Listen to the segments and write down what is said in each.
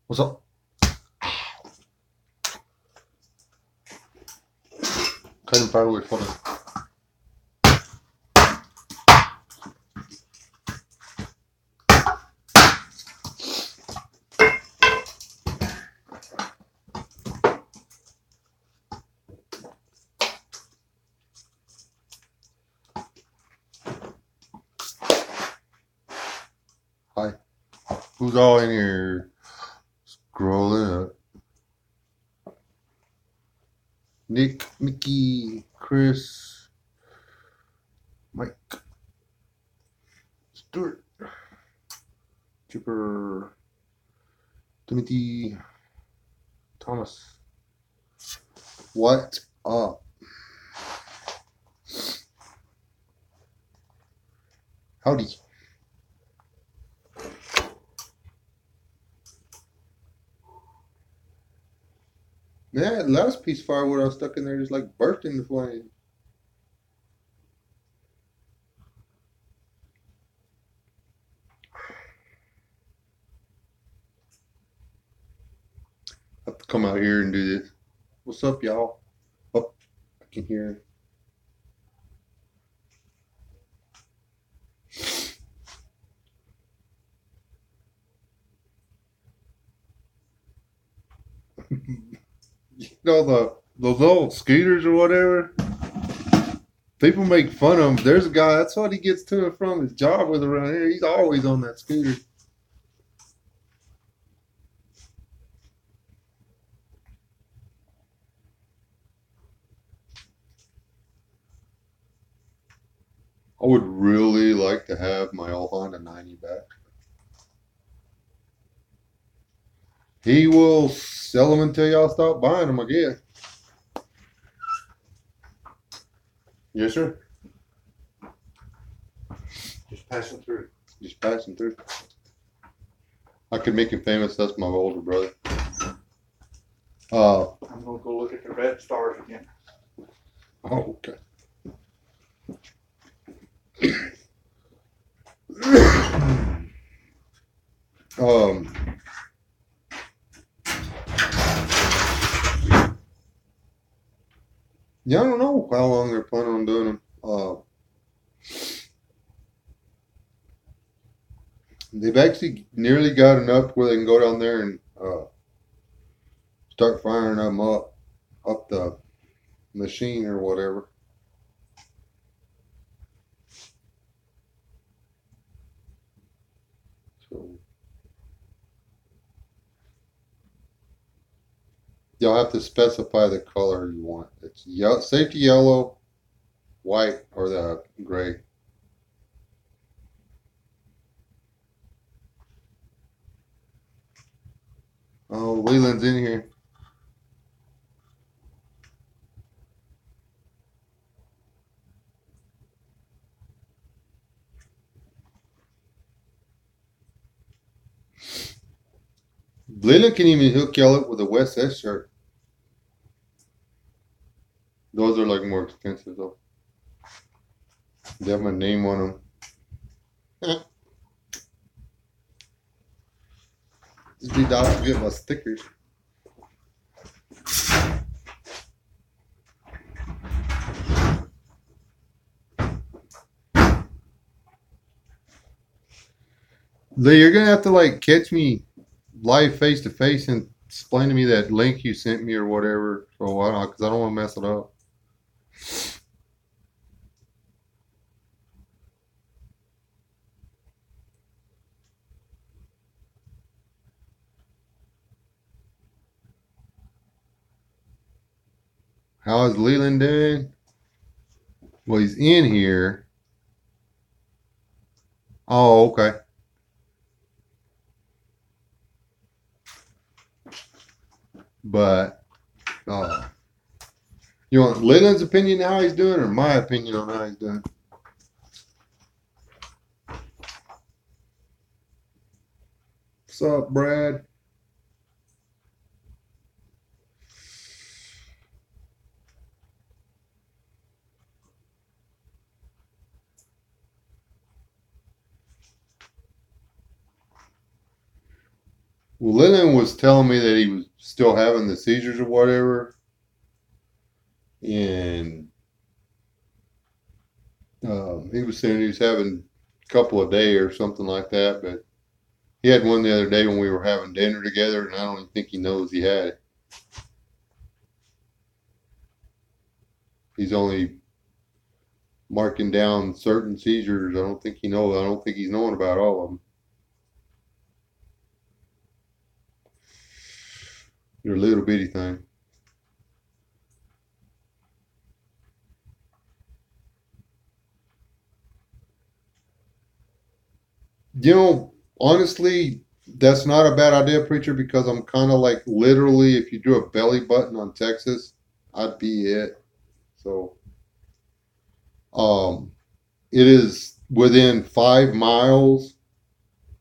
What's up? Cutting firewood for them. Hi. Who's all in here scrolling up? Nick, Mickey, Chris, Mike, Stuart, Chipper, Timothy, Thomas. What up? Howdy. Yeah, the last piece of firewood I was stuck in there just like burst into flame. I have to come out here and do this. What's up, y'all? Oh, I can hear. You know those old scooters or whatever. People make fun of him. There's a guy. That's what he gets to and from his job with around here. He's always on that scooter. I would really like to have my old Honda 90 back. He will sell them until y'all stop buying them, I guess. Yes, sir. Just passing through. Just passing through. I could make him famous. That's my older brother. I'm gonna go look at the red stars again. Oh, okay. um, yeah, I don't know how long they're planning on doing them. They've actually nearly got enough where they can go down there and start firing them up the machine or whatever. So you'll have to specify the color you want. It's yellow, safety yellow, white, or the gray. Oh, Leland's in here. Leland can even hook y'all up with a Wes S shirt. Those are like more expensive though. They have my name on them. Just be down to get my stickers. Lee, you're gonna have to like catch me live face to face and explain to me that link you sent me or whatever for a while because I don't want to mess it up. How is Leland doing? Well, he's in here. Oh, okay. But you want Leland's opinion on how he's doing, or my opinion on how he's doing? What's up, Brad? Well, Lillian was telling me that he was still having the seizures or whatever, and he was saying he was having a couple a day or something like that. But he had one the other day when we were having dinner together, and I don't even think he knows he had it. He's only marking down certain seizures. I don't think he knows. I don't think he's knowing about all of them. They're a little bitty thing. You know, honestly, that's not a bad idea, preacher, because I'm kind of like literally, if you drew a belly button on Texas, I'd be it. So, um, it is within 5 miles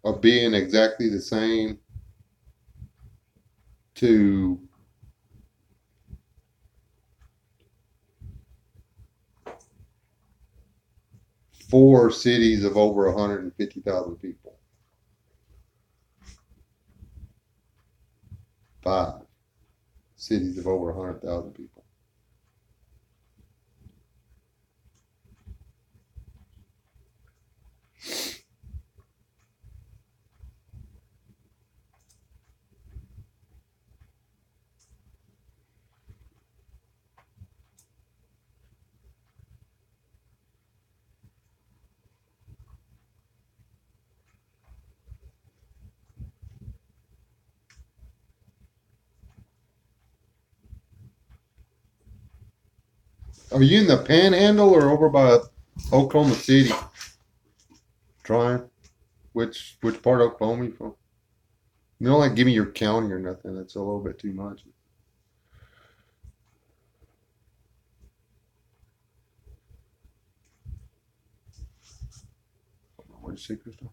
of being exactly the same to 4 cities of over 150,000 people. 5 cities of over 100,000 people. Are you in the Panhandle or over by Oklahoma City? Trying. Which part of Oklahoma you from? You don't like give me your county or nothing. That's a little bit too much. What did you say, Crystal?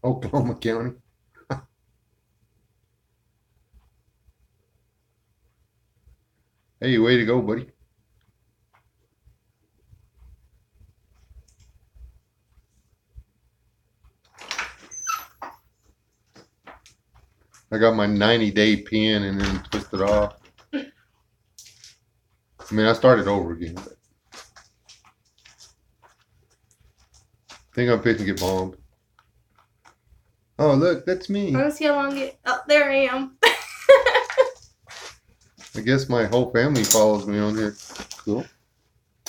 Oklahoma County. Hey, way to go, buddy. I got my 90-day pin and then twisted off. I mean, I started over again. But I think I'm fixing to get bombed. Oh, look, that's me. I want to see how long it. Oh, there I am. I guess my whole family follows me on here. Cool.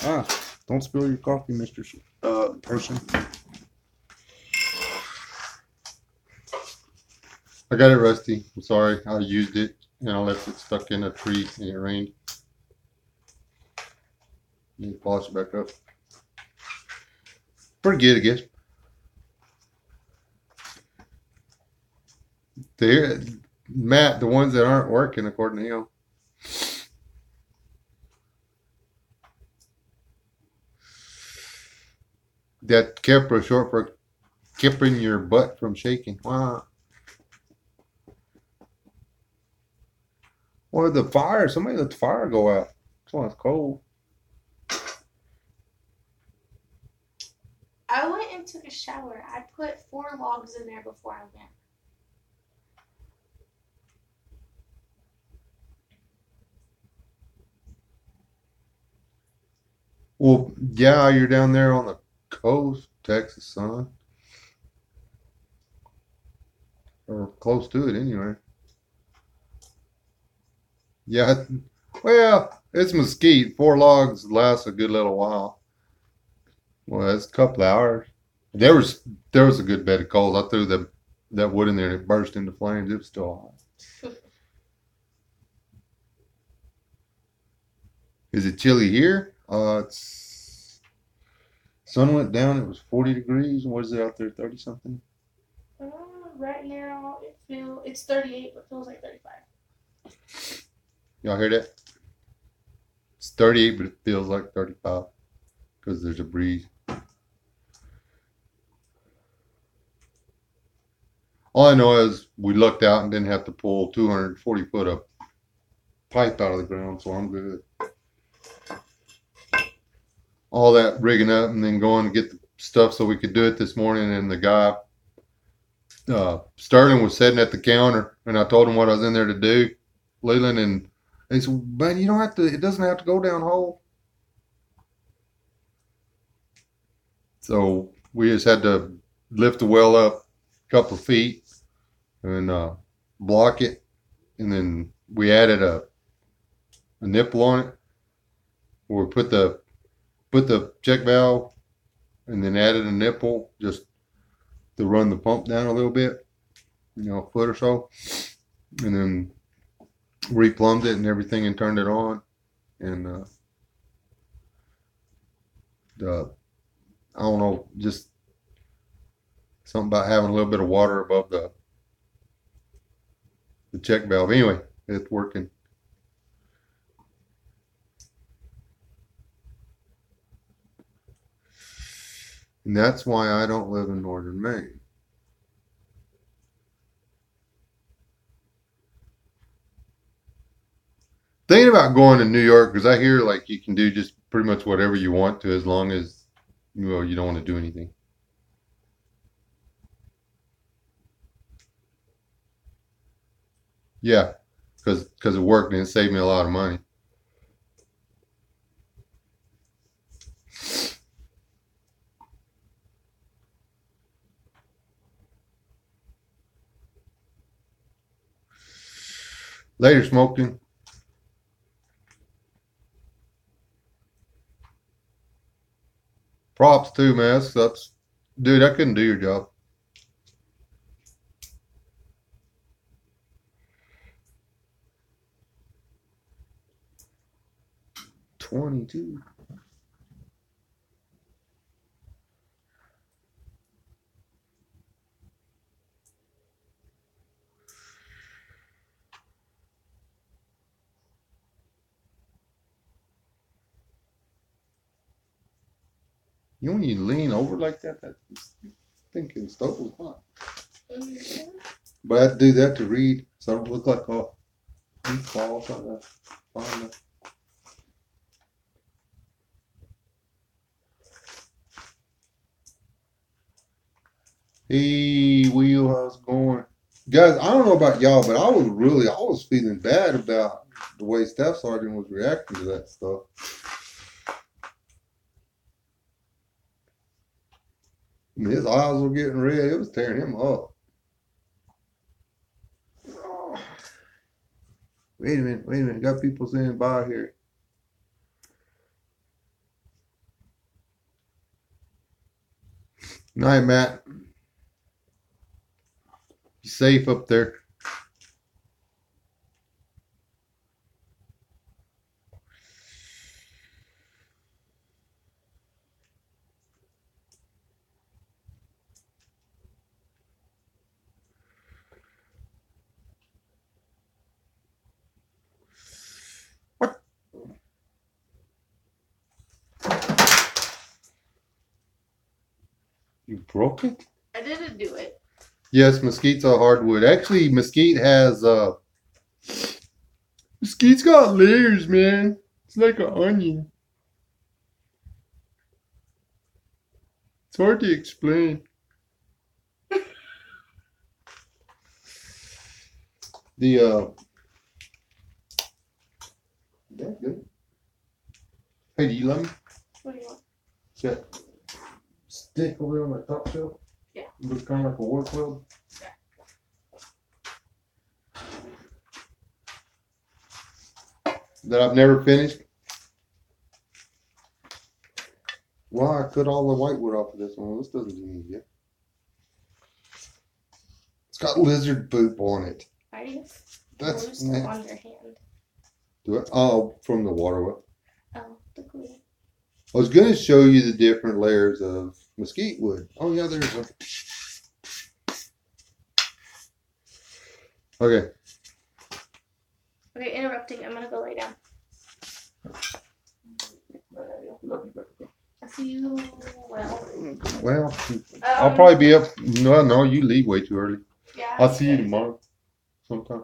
Ah, don't spill your coffee, Mr. Person. I got it rusty. I'm sorry. I used it and I left it stuck in a tree and it rained. Need to polish it back up. Pretty good, I guess. There, Matt, the ones that aren't working, according to him. That Kepra short for keeping your butt from shaking. Wow. Or the fire. Somebody let the fire go out. That's why it's cold. I went and took a shower. I put 4 logs in there before I went. Well, yeah, you're down there on the coast, Texas, son. Or close to it anyway. Yeah, well, it's mesquite. 4 logs lasts a good little while. Well, that's a couple of hours. There was a good bed of coals. I threw that wood in there and it burst into flames. It was still hot. Is it chilly here? It's sun went down. It was 40 degrees. What is it out there? 30 something. Right now it's 38, but feels like 35. Y'all hear that? It's 38, but it feels like 35 because there's a breeze. All I know is we looked out and didn't have to pull 240 foot of pipe out of the ground, so I'm good. all that rigging up and then going to get the stuff so we could do it this morning. And the guy, Sterling, was sitting at the counter, and I told him what I was in there to do, Leland, and he said, "Man, you don't have to. It doesn't have to go down hole." So we just had to lift the well up a couple of feet and block it, and then we added a nipple on it. Where we put the check valve, and then added a nipple just to run the pump down a little bit, a foot or so, and then replumbed it and everything and turned it on. And I don't know, just something about having a little bit of water above the check valve. Anyway, it's working. And that's why I don't live in northern Maine. Thinking about going to New York because I hear like you can do just pretty much whatever you want to as long as you don't want to do anything. Yeah, because it worked and it saved me a lot of money. Later, Smoking. Props too, man. That's dude. I couldn't do your job. 22. You don't need to lean over like that. That's thinking stove was hot. Mm-hmm. But I have to do that to read, so I don't look like a ball trying to find it. Hey, Wheel, how's it going? Guys, I don't know about y'all, but I was feeling bad about the way Staff Sergeant was reacting to that stuff. I mean, his eyes were getting red. It was tearing him up. Wait a minute. Got people saying bye here. Night, Matt. You safe up there? What? You broke it? I didn't do it. Yes, mesquite's a hardwood. Actually, mesquite's got layers, man. It's like an onion. It's hard to explain. That's good. Hey, do you love me? What do you want? That stick over there on that top shelf? Yeah. It looks kind of like a work weld. Yeah. That I've never finished. Well, I cut all the whitewood off of this one. This doesn't do me yet. It's got lizard poop on it. Are you? That's Glue stuff on your hand. Do it. Oh, from the water well. Oh, the glue. I was going to show you the different layers of mesquite wood. Oh, yeah, there's a. Okay. Okay, interrupting. I'm gonna go lay down. I'll see you. Well, I'll probably be up. No, you leave way too early. Yeah. I'll see you tomorrow sometime.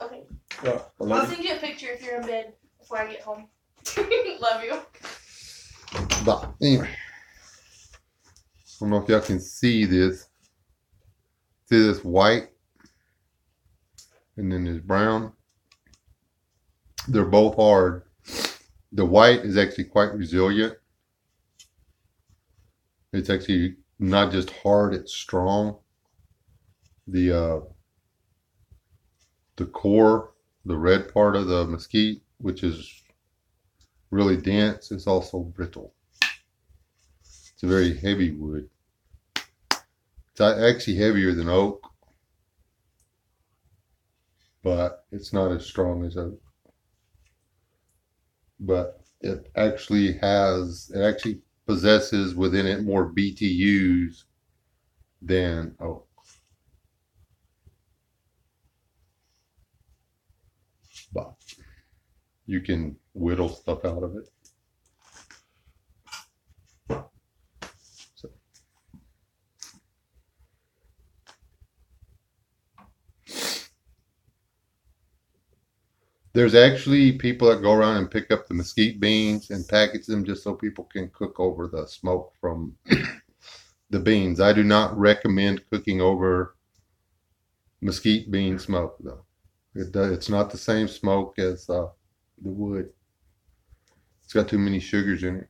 Okay. Yeah, I'll send you a picture if you're in bed before I get home. Love you. But anyway, I don't know if y'all can see this. See this white and then this brown? They're both hard. The white is actually quite resilient. It's actually not just hard, it's strong. The core, the red part of the mesquite, which is really dense, is also brittle. It's a very heavy wood. It's actually heavier than oak, but it's not as strong as oak. But it actually possesses within it more BTUs than oak. But you can whittle stuff out of it. So. There's actually people that go around and pick up the mesquite beans and package them just so people can cook over the smoke from the beans. I do not recommend cooking over mesquite bean smoke, though. It's not the same smoke as the wood. It's got too many sugars in it.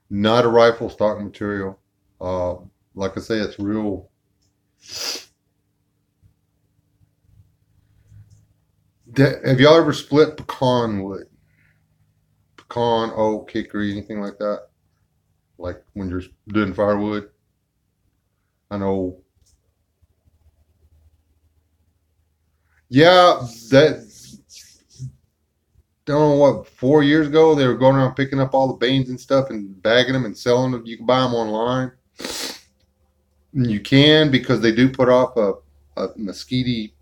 Not a rifle stock material. Like I say, it's real. Have y'all ever split pecan wood? Pecan, oak, hickory, anything like that? Like when you're doing firewood? I know. Yeah, that. Don't know what, 4 years ago they were going around picking up all the beans and stuff and bagging them and selling them. You can buy them online. And you can, because they do put off a mesquite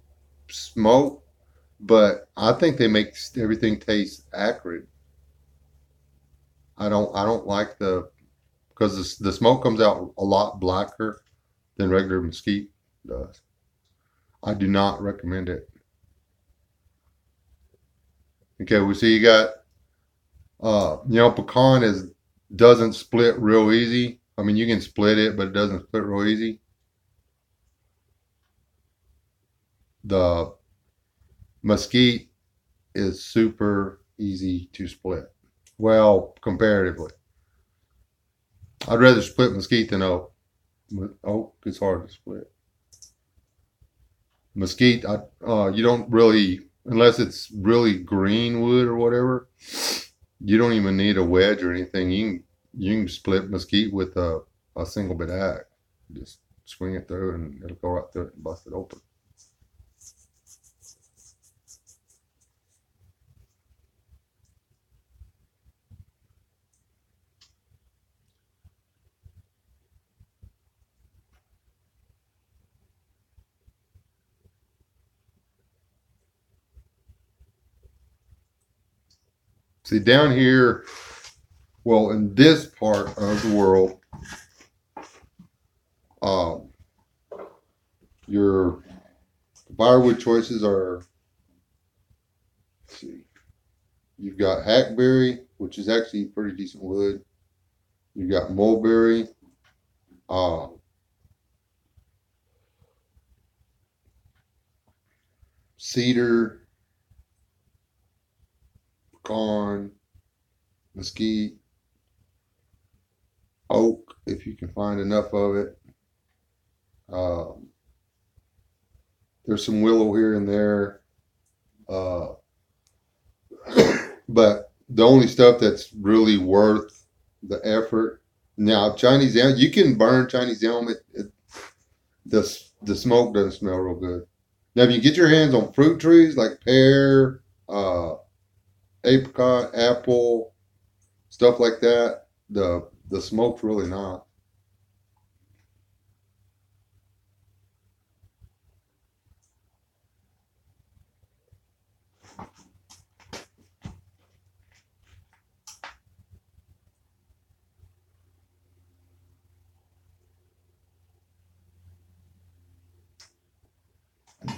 smoke, but I think they make everything taste acrid. I don't like because the smoke comes out a lot blacker than regular mesquite does. I do not recommend it. Okay, we see you got pecan doesn't split real easy. I mean, you can split it, but it doesn't split real easy. The mesquite is super easy to split. Well, comparatively. I'd rather split mesquite than oak. Oak is hard to split. Mesquite, you don't really, unless it's really green wood or whatever, you don't even need a wedge or anything. You can split mesquite with a single bit axe. Just swing it through and it'll go right through it and bust it open. See, down here, well, in this part of the world, your firewood choices are, let's see, you've got hackberry, which is actually pretty decent wood. You've got mulberry, uh, cedar, pecan, mesquite, oak, if you can find enough of it. There's some willow here and there. But the only stuff that's really worth the effort. Now, Chinese elm, you can burn Chinese elm. The smoke doesn't smell real good. Now, if you get your hands on fruit trees like pear, apricot, apple, stuff like that, the smoke's really not.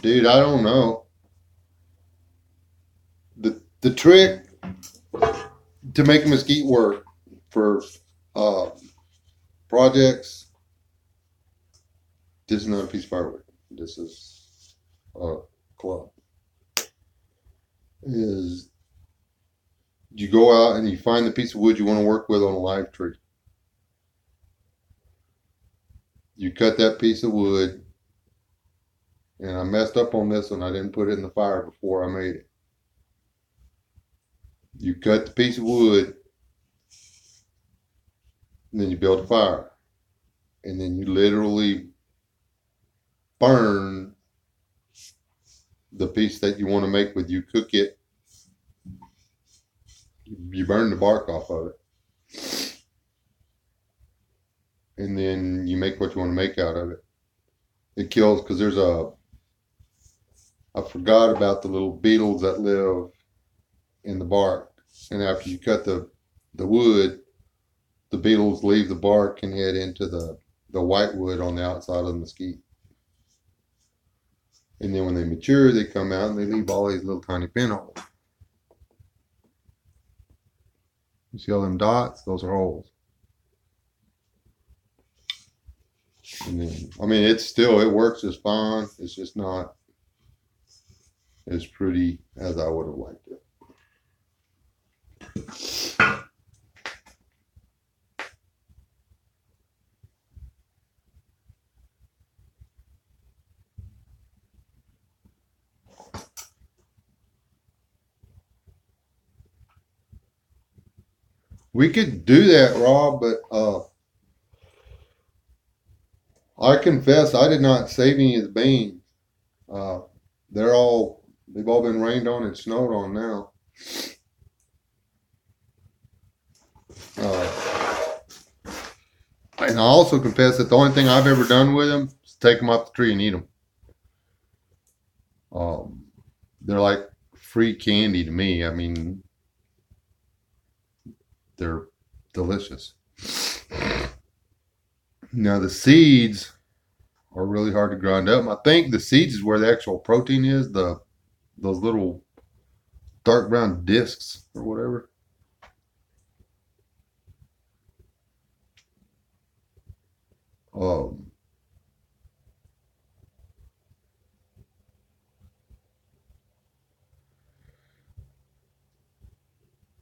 Dude, I don't know. The trick to make mesquite work for projects, this is not a piece of firewood. This is a club. Is you go out and you find the piece of wood you want to work with on a live tree. You cut that piece of wood, and I messed up on this one. I didn't put it in the fire before I made it. You cut the piece of wood, and then you build a fire. And then you literally burn the piece that you want to make with. You cook it. You burn the bark off of it. And then you make what you want to make out of it. It kills, because there's I forgot about the little beetles that live in the bark. And after you cut the wood, the beetles leave the bark and head into the white wood on the outside of the mesquite. And then when they mature, they come out and they leave all these little tiny pinholes. You see all them dots? Those are holes. And then, I mean, it works just fine. It's just not as pretty as I would have liked it. We could do that, Rob, but I confess I did not save any of the beans. They've all been rained on and snowed on now. And I also confess that the only thing I've ever done with them is take them off the tree and eat them. They're like free candy to me. I mean, they're delicious. Now the seeds are really hard to grind up. I think the seeds is where the actual protein is. Those little dark brown discs or whatever.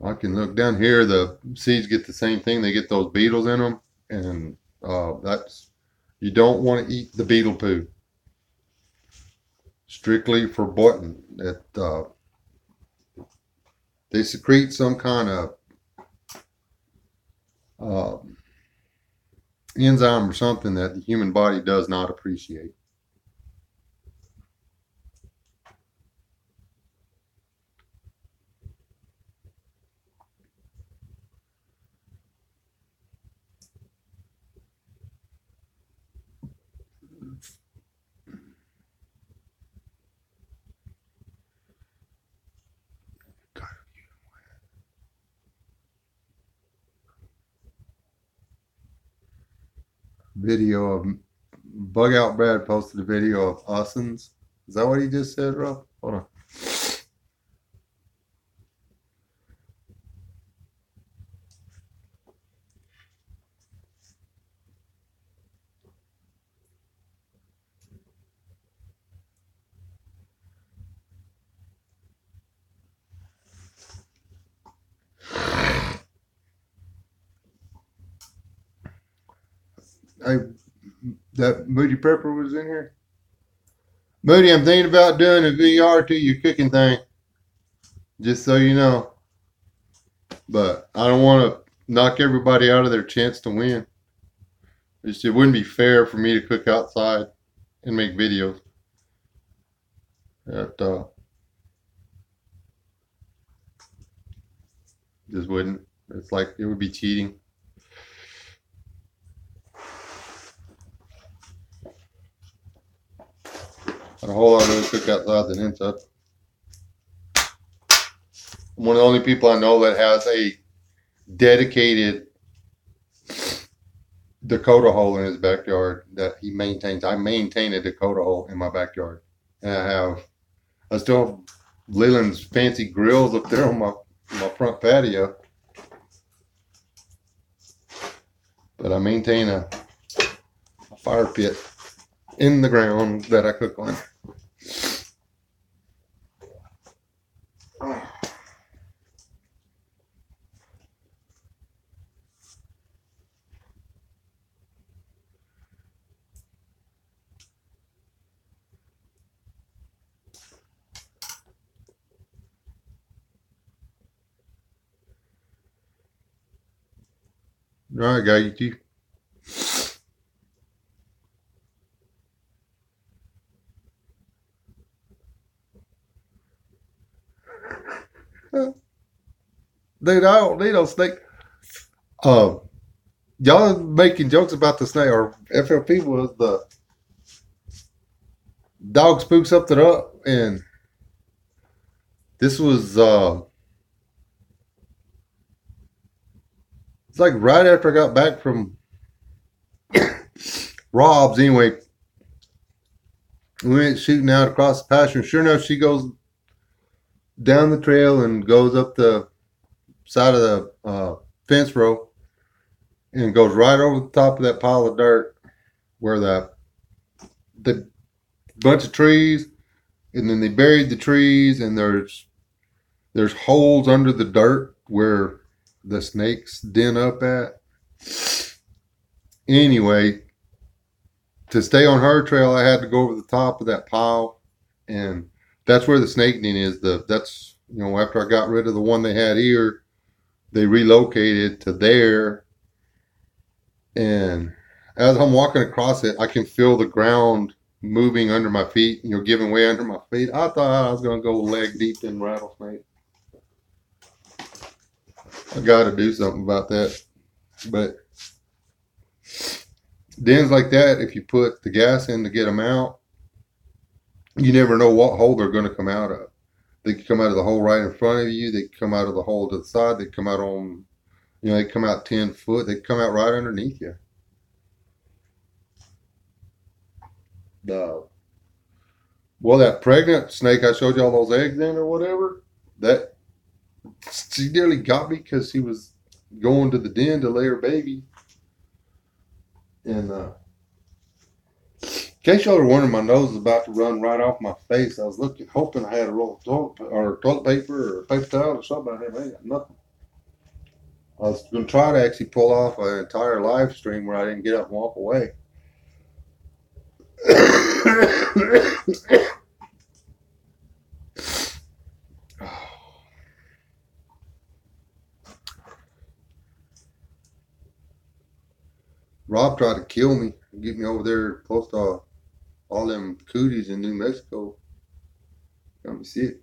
I can look down here. The seeds get the same thing. They get those beetles in them, and you don't want to eat the beetle poo. Strictly forbidden. They secrete some kind of enzyme or something that the human body does not appreciate. Video of Bug Out Brad posted a video of Ussens. Is that what he just said, Rob? Hold on. Hey, that Moody Prepper was in here. Moody, I'm thinking about doing a VR to your cooking thing. Just so you know. But I don't want to knock everybody out of their chance to win. It wouldn't be fair for me to cook outside and make videos. Just wouldn't. It's like it would be cheating. A whole lot of cook outside than inside. I'm one of the only people I know that has a dedicated Dakota hole in his backyard that he maintains. I maintain a Dakota hole in my backyard. And I still have Leland's fancy grills up there on my front patio. But I maintain a fire pit in the ground that I cook on. All right, guy, you too. Dude, I don't need no snake. Uh, y'all making jokes about the snake, or FLP was the dog spooked something up, and this was it's like right after I got back from Rob's. Anyway, we went shooting out across the pasture, and sure enough, she goes down the trail and goes up the side of the fence row and goes right over the top of that pile of dirt where the bunch of trees, and then they buried the trees, and there's holes under the dirt where the snakes den up at. Anyway, to stay on her trail, I had to go over the top of that pile, and that's where the snake den is. That's after I got rid of the one they had here, they relocated to there, and as I'm walking across it, I can feel the ground moving under my feet, giving way under my feet. I thought I was going to go leg deep in rattlesnake. I got to do something about that. But dens like that, if you put the gas in to get them out, you never know what hole they're going to come out of. They could come out of the hole right in front of you. They could come out of the hole to the side. They come out on, they come out 10 foot. They come out right underneath you. Well, that pregnant snake I showed you all those eggs in or whatever, that she nearly got me because she was going to the den to lay her baby. And in case y'all are wondering, my nose is about to run right off my face. I was hoping I had a roll of toilet paper or paper towel or something. I ain't got nothing. I was going to try to actually pull off an entire live stream where I didn't get up and walk away. Rob tried to kill me, get me over there close to all them cooties in New Mexico. Got me sick.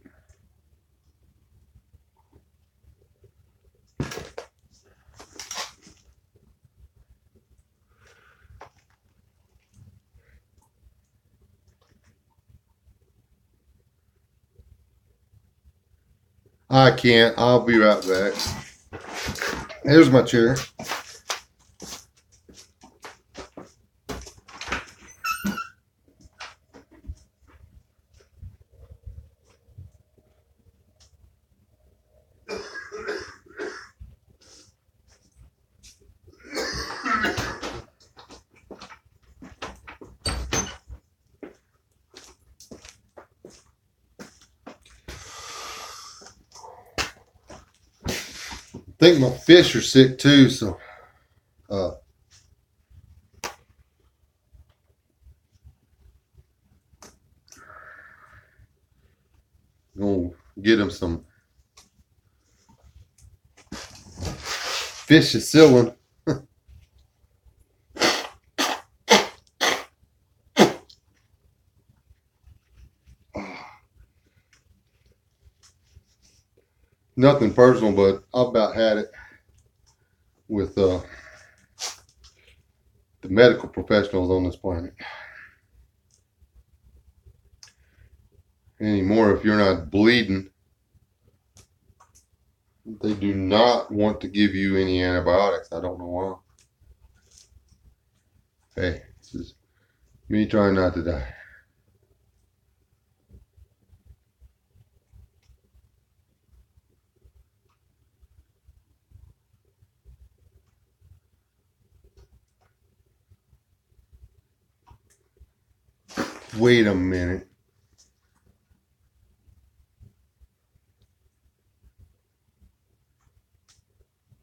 I can't. I'll be right back. Here's my chair. I think my fish are sick too, so gonna get them some fish acidulin. Nothing personal, but I've about had it with the medical professionals on this planet. Anymore, if you're not bleeding, they do not want to give you any antibiotics. I don't know why. Hey, this is me trying not to die. Wait a minute.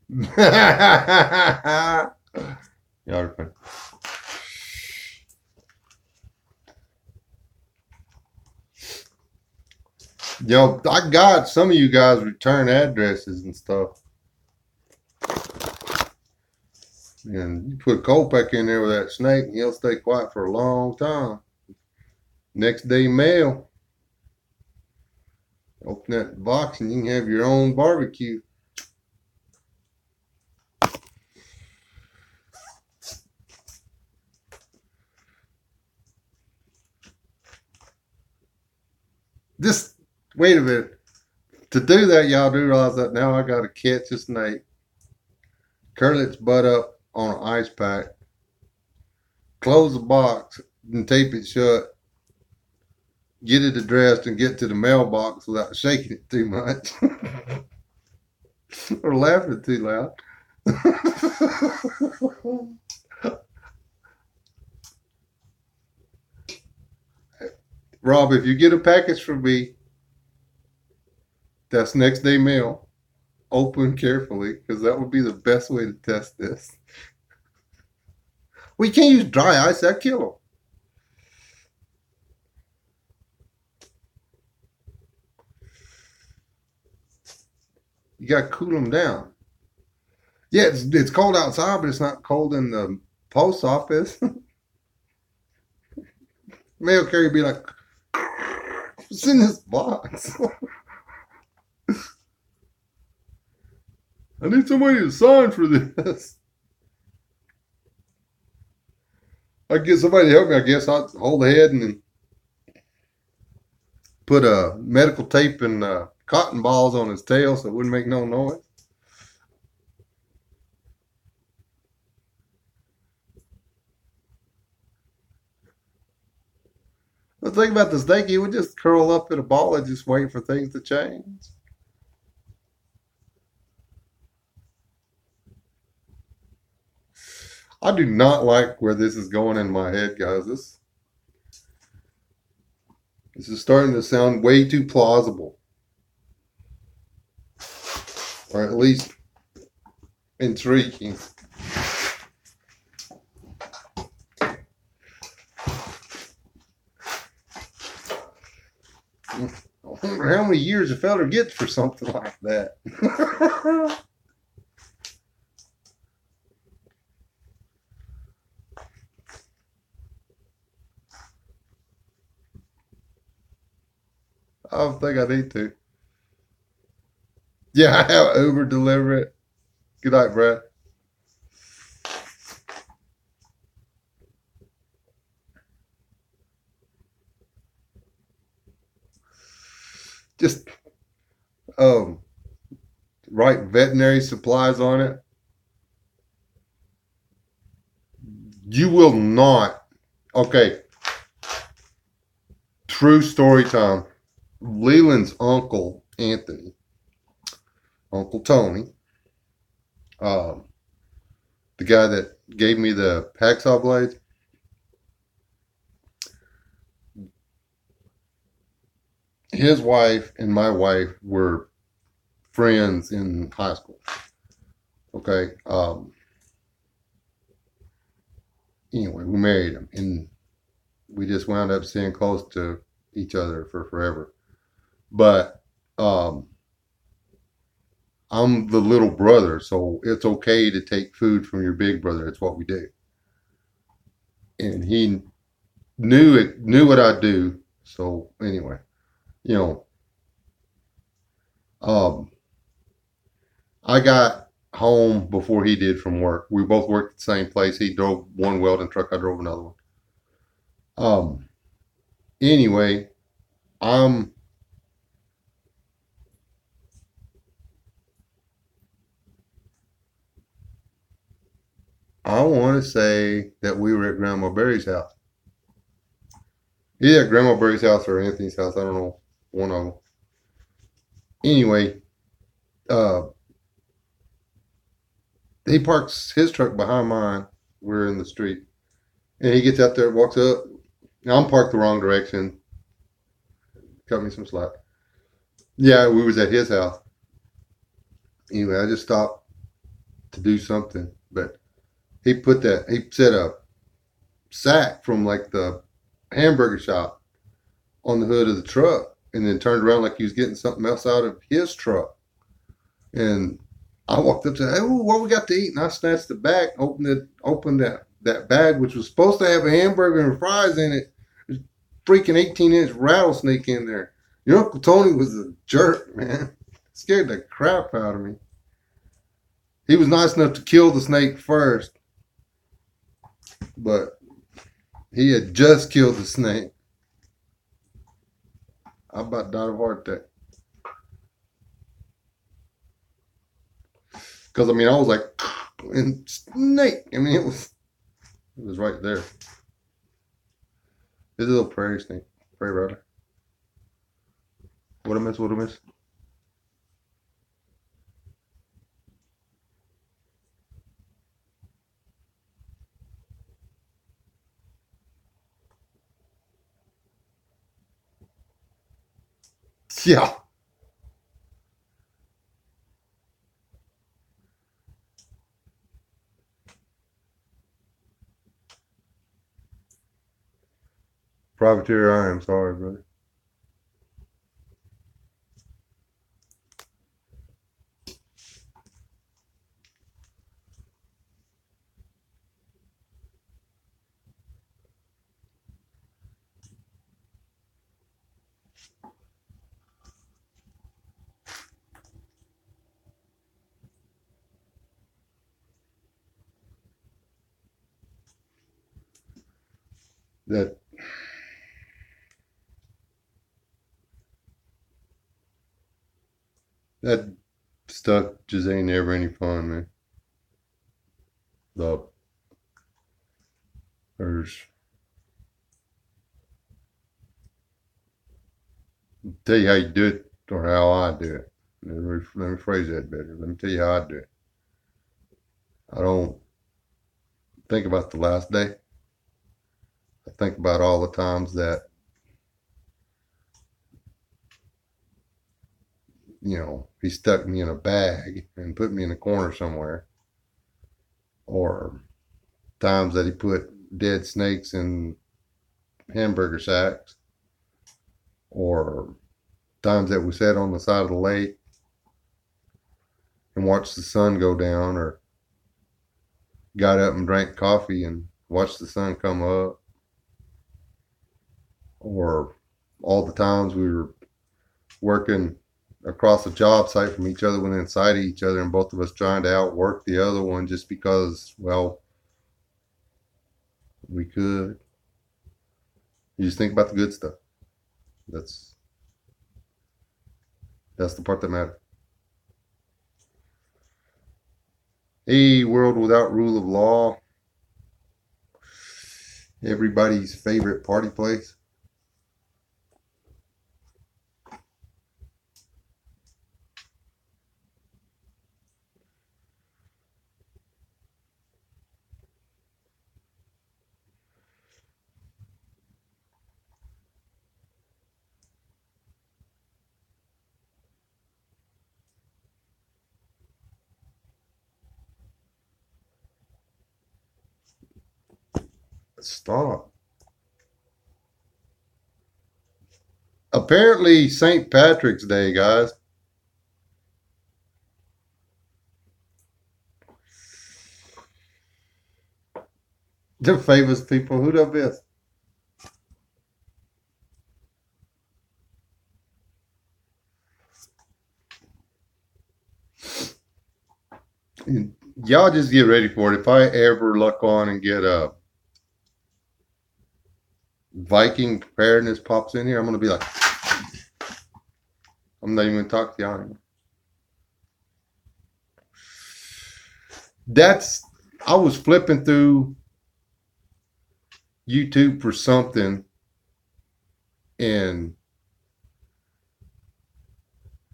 Y'all are funny. Yo, I got some of you guys return addresses and stuff. And you put Copac in there with that snake, and he'll stay quiet for a long time. Next day mail. Open that box and you can have your own barbecue. Just wait a minute. To do that, y'all do realize that now I gotta catch a snake, curl its butt up on an ice pack, close the box and tape it shut, get it addressed and get to the mailbox without shaking it too much. Or laughing too loud. Rob, if you get a package from me, that's next day mail. Open carefully, because that would be the best way to test this. We can't use dry ice, that kill them. You got to cool them down. Yeah, it's cold outside, but it's not cold in the post office. Mail carrier be like, what's in this box? I need somebody to sign for this. I get somebody to help me, I guess. I'll hold the head and then put a medical tape and cotton balls on his tail so it wouldn't make no noise. The thing about the snake, he would just curl up in a ball and just wait for things to change. I do not like where this is going in my head, guys. This is starting to sound way too plausible. Or at least intriguing. I wonder how many years a fella gets for something like that. I don't think I need to. Yeah, I have Uber deliver it. Good night, Brad. Just write veterinary supplies on it. You will not. Okay. True story time. Leland's uncle, Anthony, Uncle Tony, the guy that gave me the hacksaw blades, his wife and my wife were friends in high school. Okay. Anyway, we married him and we just wound up staying close to each other for forever. But I'm the little brother, so it's okay to take food from your big brother. It's what we do. And he knew what I do. So anyway, you know, I got home before he did from work. We both worked at the same place. He drove one welding truck. I drove another one. Anyway, I want to say that we were at Grandma Berry's house. Either at Grandma Berry's house or Anthony's house. I don't know. One of them. Anyway, he parks his truck behind mine. We're in the street. And he gets out there, walks up, I'm parked the wrong direction. Cut me some slack. Yeah, we was at his house. Anyway, I just stopped to do something, but he set a sack from like the hamburger shop on the hood of the truck, and then turned around like he was getting something else out of his truck. And I walked up to, hey, what we got to eat? And I snatched the bag, opened that bag, which was supposed to have a hamburger and fries in it. There's a freaking 18-inch rattlesnake in there. Your Uncle Tony was a jerk, man. Scared the crap out of me. He was nice enough to kill the snake first, but he had just killed the snake. I about died of a heart attack. Because, I mean, I was like, and snake. I mean, it was right there. It's a little prairie snake. Prairie rattler. What I miss? What I miss? Yeah. Privateer, I am sorry, brother. That that stuff just ain't never any fun, man. The there's tell you how you do it or how I do it. Let me phrase that better. Let me tell you how I do it. I don't think about the last day. I think about all the times that, he stuck me in a bag and put me in a corner somewhere, or times that he put dead snakes in hamburger sacks, or times that we sat on the side of the lake and watched the sun go down, or got up and drank coffee and watched the sun come up, or all the times we were working across a job site from each other, went inside of each other, and both of us trying to outwork the other one just because, well, we could. You just think about the good stuff. That's the part that matters. A world without rule of law. Everybody's favorite party place. Stop. Apparently, St. Patrick's Day, guys. The famous people. Who the best? Y'all just get ready for it. If I ever luck on and get a Viking preparedness pops in here, I'm gonna be like, I'm not even gonna talk to y'all anymore. That's I was flipping through YouTube for something, and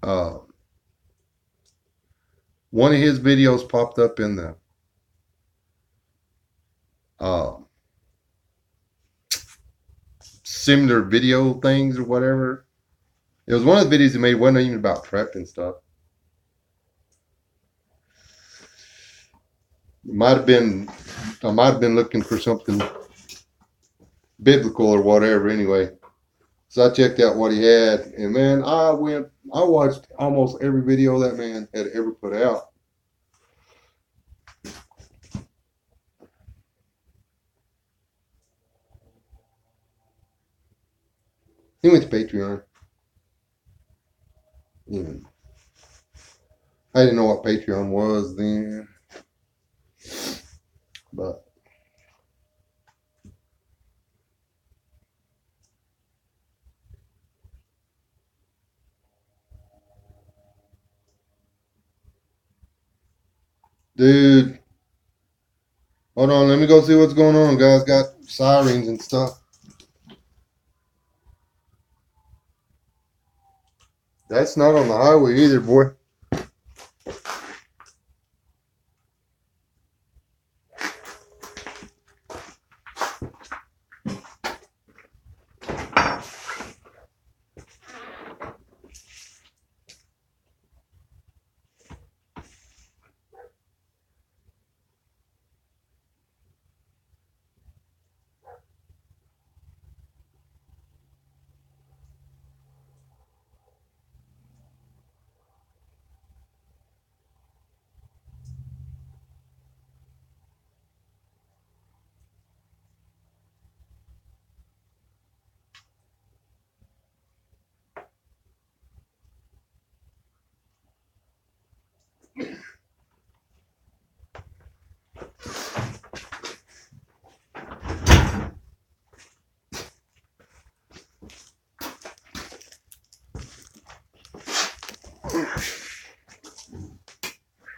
uh, one of his videos popped up in the uh, similar video things or whatever. It was one of the videos he made wasn't even about prep and stuff. It might have been I might have been looking for something biblical or whatever anyway. So I checked out what he had, and man, I watched almost every video that man had ever put out. He went to Patreon. Yeah. I didn't know what Patreon was then, but dude, hold on, let me go see what's going on. Guys got sirens and stuff. That's not on the highway either, boy.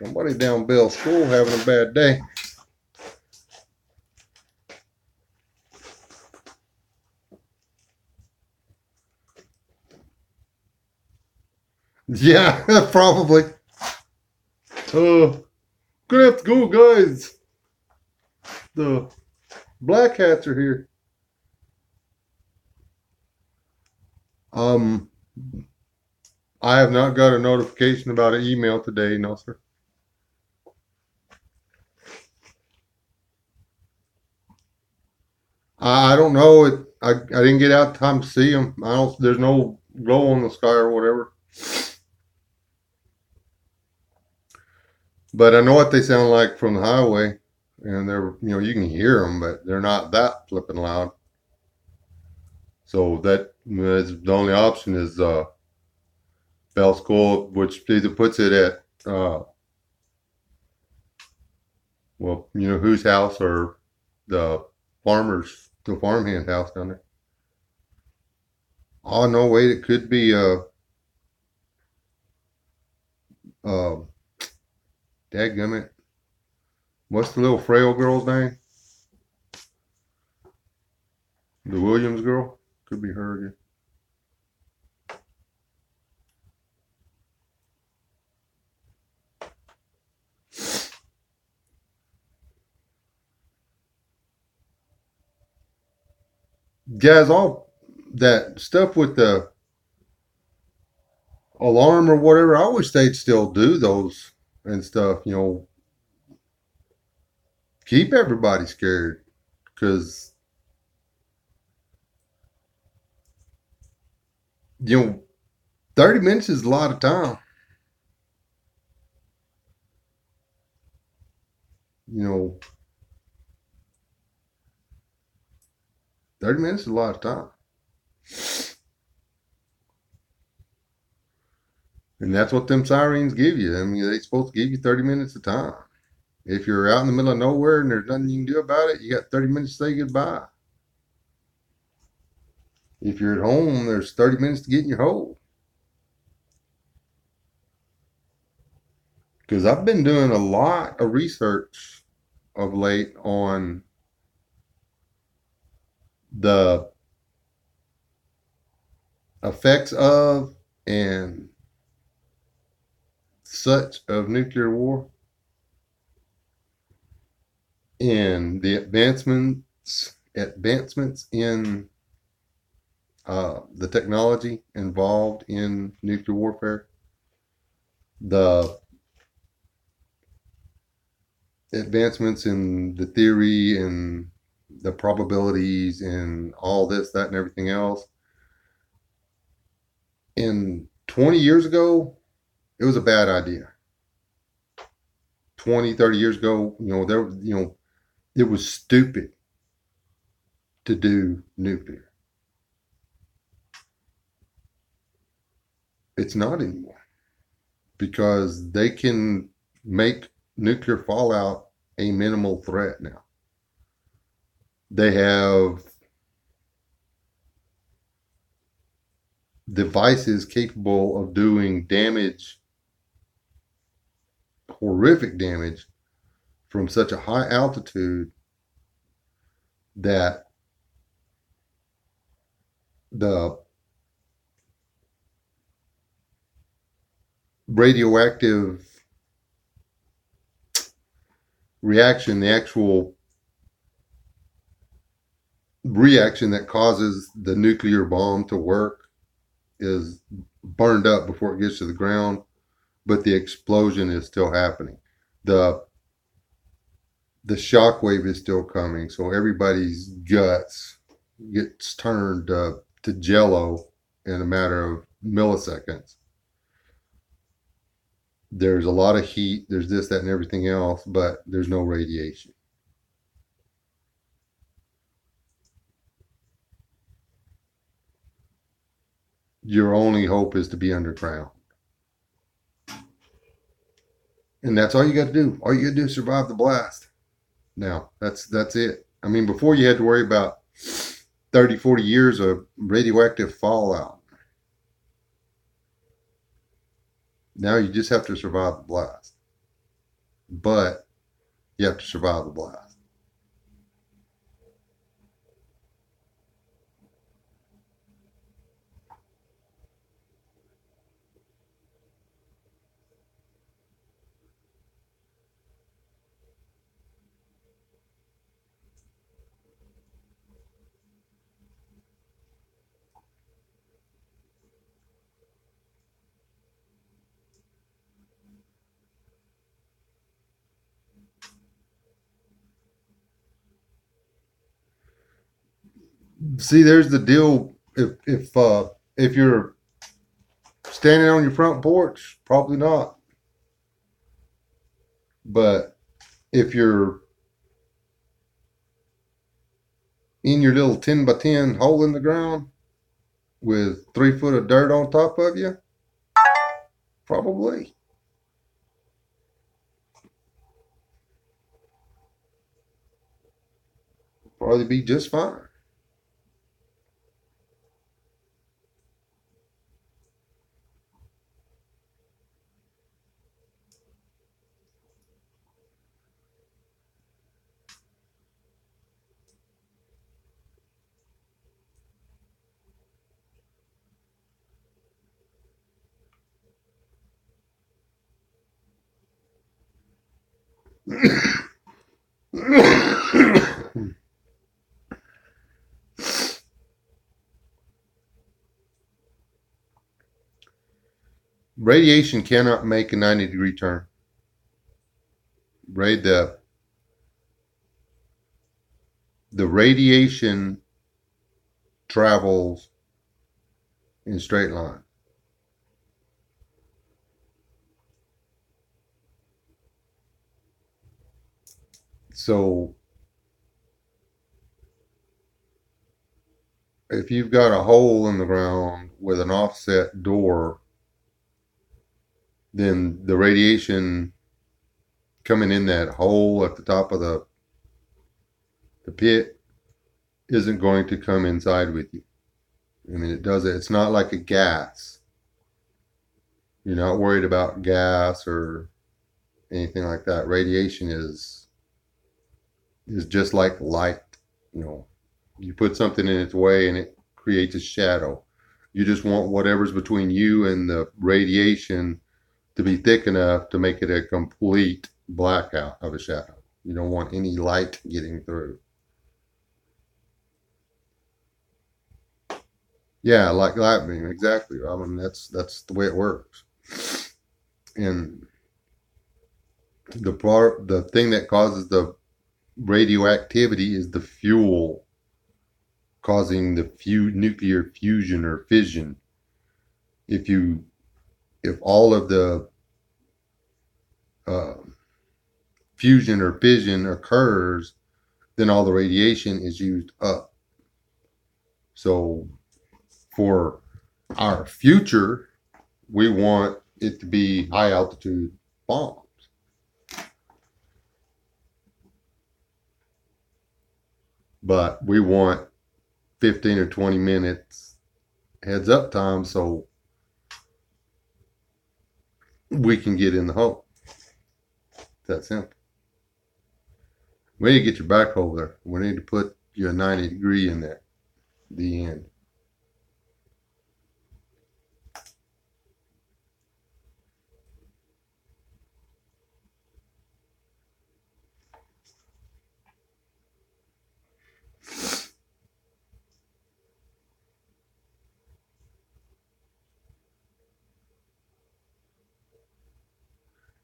Somebody down Bell School having a bad day. Yeah, probably. Gonna have to go, guys. The black hats are here. I have not got a notification about an email today, no sir. I don't know. I didn't get out time to see them. I don't. There's no glow on the sky or whatever. But I know what they sound like from the highway, and they're you can hear them, but they're not that flipping loud. So that is the only option is Bell School, which either puts it at well whose house or the farmhand house down there. Oh no, wait, it could be uh dadgummit. What's the little frail girl's name? The Williams girl? Could be her again. Guys, all that stuff with the alarm or whatever, I wish they'd still do those and stuff, keep everybody scared. Because, 30 minutes is a lot of time. 30 minutes is a lot of time. And that's what them sirens give you. I mean, they're supposed to give you 30 minutes of time. If you're out in the middle of nowhere and there's nothing you can do about it, you got 30 minutes to say goodbye. If you're at home, there's 30 minutes to get in your hole. Because I've been doing a lot of research of late on the effects of and such of nuclear war and the advancements in the technology involved in nuclear warfare, the advancements in the theory and the probabilities and all this, that, and everything else. And 20 years ago, it was a bad idea. 20, 30 years ago, it was stupid to do nuclear. It's not anymore because they can make nuclear fallout a minimal threat now. They have devices capable of doing damage, horrific damage, from such a high altitude that the radioactive reaction, the actual reaction that causes the nuclear bomb to work, is burned up before it gets to the ground, but the explosion is still happening. The the shock wave is still coming, so everybody's guts gets turned to jello in a matter of milliseconds. There's a lot of heat, there's this, that, and everything else, but there's no radiation. Your only hope is to be underground. And that's all you got to do. All you got to do is survive the blast. Now, that's it. I mean, before you had to worry about 30, 40 years of radioactive fallout. Now you just have to survive the blast. But you have to survive the blast. See, there's the deal. If you're standing on your front porch, probably not. But if you're in your little 10 by 10 hole in the ground with 3 foot of dirt on top of you, probably. Probably be just fine. Radiation cannot make a 90-degree turn. Right? The radiation travels in straight line. So if you've got a hole in the ground with an offset door, then the radiation coming in that hole at the top of the pit isn't going to come inside with you. I mean, it does it. It's not like a gas. You're not worried about gas or anything like that. Radiation is just like light. You put something in its way and it creates a shadow. You just want whatever's between you and the radiation to be thick enough to make it a complete blackout of a shadow. You don't want any light getting through. Yeah, like lightning, exactly. I mean, that's the way it works. And the thing that causes the radioactivity is the fuel causing the nuclear fusion or fission. If you if all of the uh, fusion or fission occurs, then all the radiation is used up. So for our future, we want it to be high altitude bombs, but we want 15 or 20 minutes heads up time so we can get in the hole. It's that simple. We need to get your backhoe there. We need to put you a 90-degree in there. The end.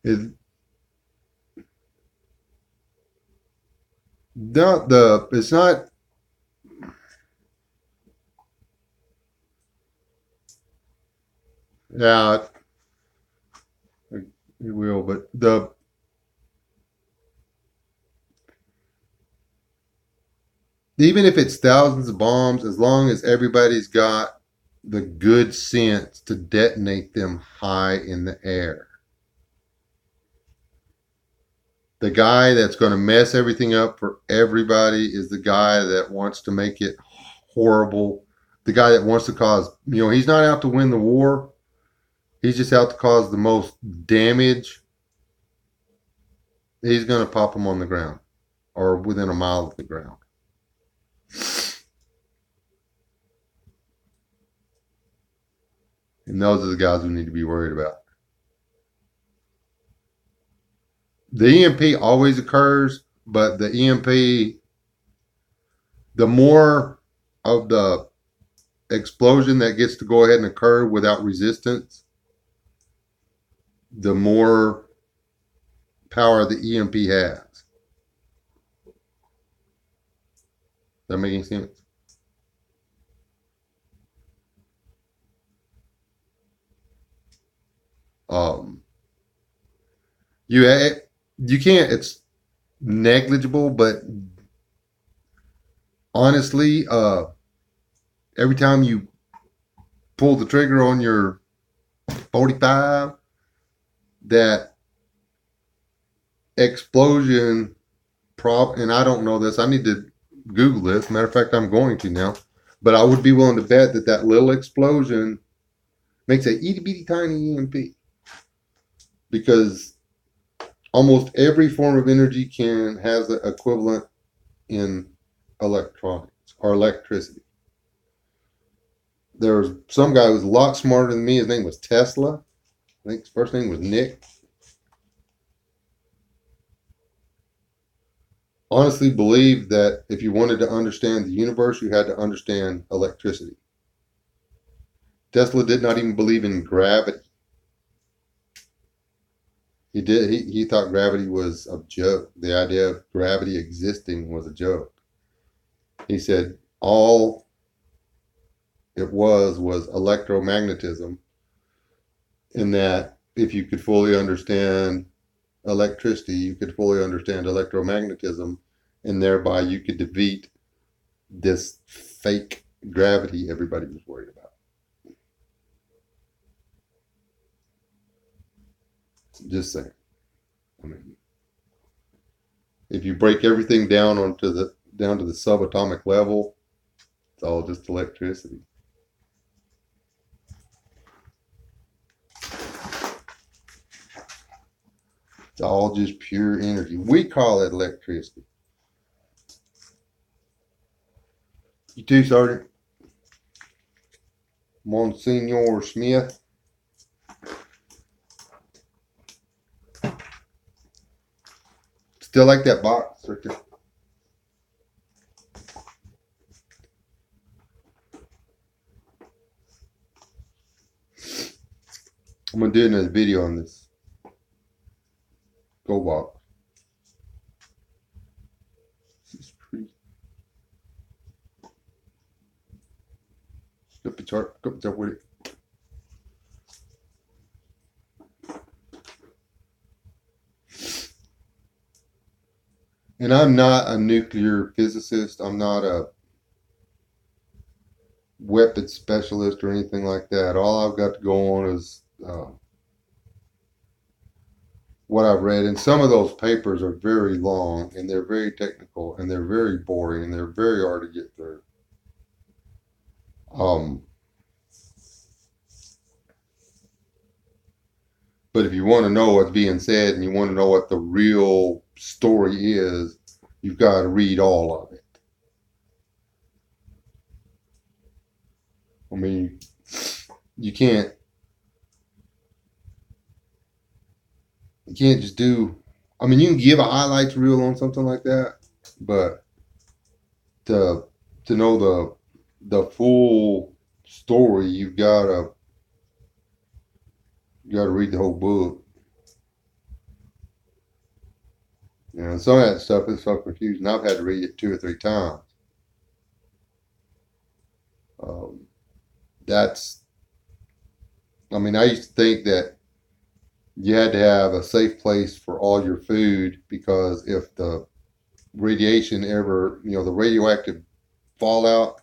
It's not the. It's not. Yeah, it will. But the even if it's thousands of bombs, as long as everybody's got the good sense to detonate them high in the air. The guy that's going to mess everything up for everybody is the guy that wants to make it horrible. The guy that wants to cause, he's not out to win the war. He's just out to cause the most damage. He's going to pop them on the ground or within a mile of the ground. And those are the guys we need to be worried about. The EMP always occurs, but the EMP, the more of the explosion that gets to go ahead and occur without resistance, the more power the EMP has. Does that make any sense? Um, you you can't. It's negligible, but honestly, every time you pull the trigger on your 45, that explosion and I don't know this. I need to Google this. Matter of fact, I'm going to now. But I would be willing to bet that that little explosion makes a itty bitty tiny EMP because almost every form of energy has the equivalent in electronics or electricity. There was some guy who was a lot smarter than me. His name was Tesla. I think his first name was Nick. Honestly believed that if you wanted to understand the universe, you had to understand electricity. Tesla did not even believe in gravity. He thought gravity was a joke. The idea of gravity existing was a joke. He said all it was electromagnetism, in that if you could fully understand electricity, you could fully understand electromagnetism, and thereby you could defeat this fake gravity everybody was worried about. Just saying. I mean, if you break everything down down to the subatomic level, it's all just electricity. It's all just pure energy. We call it electricity. You too, Sergeant. Monsignor Smith. Still like that box right there. I'm gonna do another video on this. Go walk. This is pretty. Flip the chart. Go up with it. And I'm not a nuclear physicist. I'm not a weapons specialist or anything like that. All I've got to go on is what I've read. And some of those papers are very long and they're very technical and they're very boring and they're very hard to get through. But if you want to know what's being said and you want to know what the real story is, you've got to read all of it. I mean, you can't just do. I mean, you can give a highlights reel on something like that, but to know the full story, you've got to read the whole book. You know, some of that stuff is so confusing. I've had to read it 2 or 3 times. That's. I mean, I used to think that you had to have a safe place for all your food because if the radiation ever, the radioactive fallout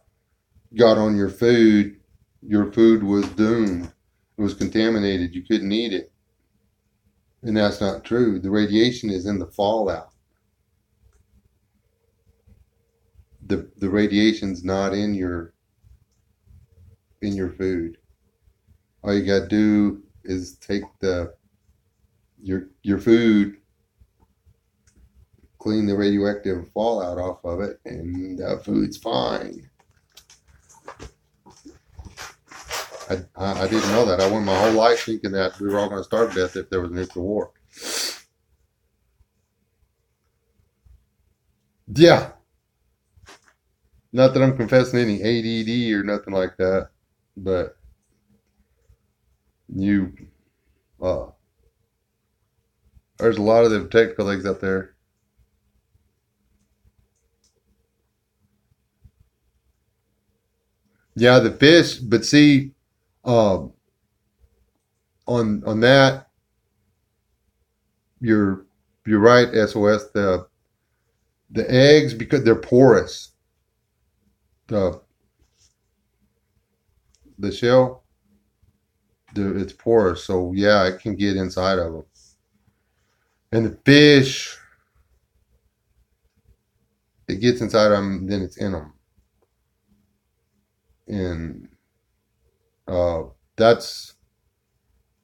got on your food was doomed. It was contaminated. You couldn't eat it. And that's not true. The radiation is in the fallout. The radiation's not in your food. All you gotta do is take your food, clean the radioactive fallout off of it, and that food's fine. I didn't know that. I went my whole life thinking that we were all going to starve to death if there was a nuclear war. Yeah. Not that I'm confessing any ADD or nothing like that, but uh, there's a lot of them technical things out there. Yeah, the fish, but see, um, on that, you're right, SOS. The eggs, because they're porous, the shell, it's porous, so yeah, it can get inside of them. And the fish, it gets inside of them, then it's in them. And uh, that's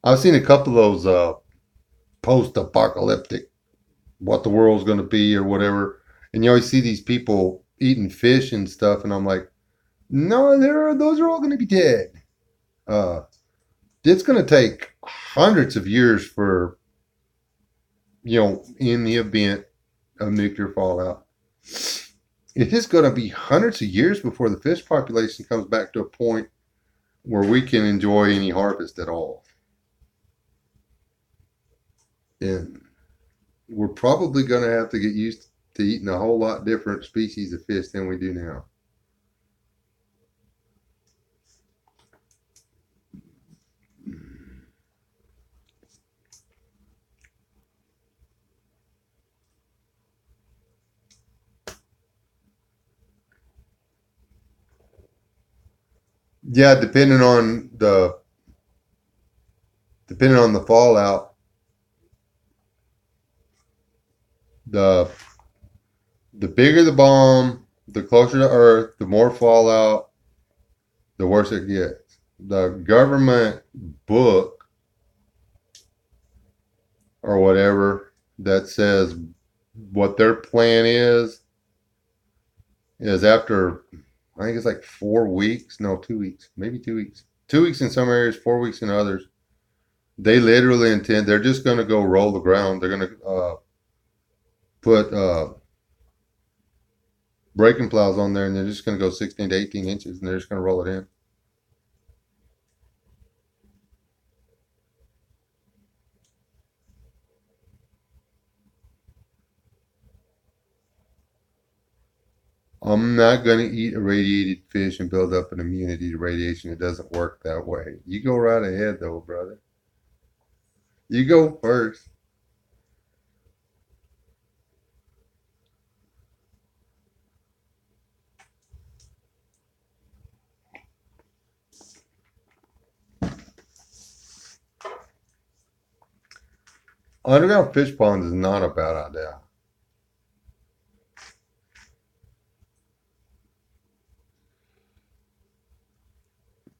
I've seen a couple of those post-apocalyptic, what the world's going to be or whatever, and you always see these people eating fish and stuff, and I'm like, no, those are all going to be dead. Uh, it's going to take hundreds of years for in the event of nuclear fallout. It is going to be hundreds of years before the fish population comes back to a point where we can enjoy any harvest at all. And we're probably going to have to get used to eating a whole lot different species of fish than we do now. Yeah, depending on the fallout, the bigger the bomb, the closer to Earth, the more fallout, the worse it gets. The government book or whatever that says what their plan is after, I think it's like 4 weeks, no, 2 weeks, maybe 2 weeks. 2 weeks in some areas, 4 weeks in others. They literally intend, they're just going to go roll the ground. They're going to put breaking plows on there and they're just going to go 16 to 18 inches and they're just going to roll it in. I'm not gonna eat irradiated fish and build up an immunity to radiation. It doesn't work that way. You go right ahead though, brother. You go first. Underground fish ponds is not a bad idea.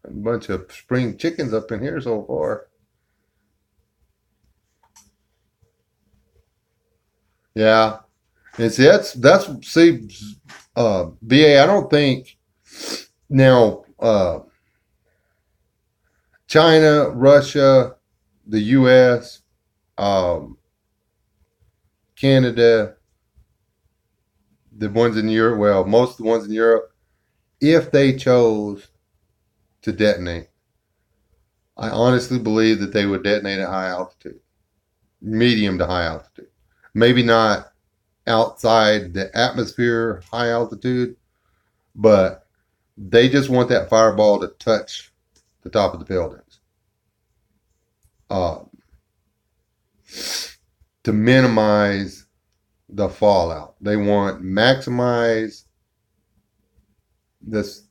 A bunch of spring chickens up in here so far. Yeah. And see that's see BA, I don't think now China, Russia, the US, um, Canada, the ones in Europe, well, most of the ones in Europe, if they chose to detonate, I honestly believe that they would detonate at high altitude, medium to high altitude. Maybe not outside the atmosphere, high altitude, but they just want that fireball to touch the top of the buildings uh, to minimize the fallout. They want maximize this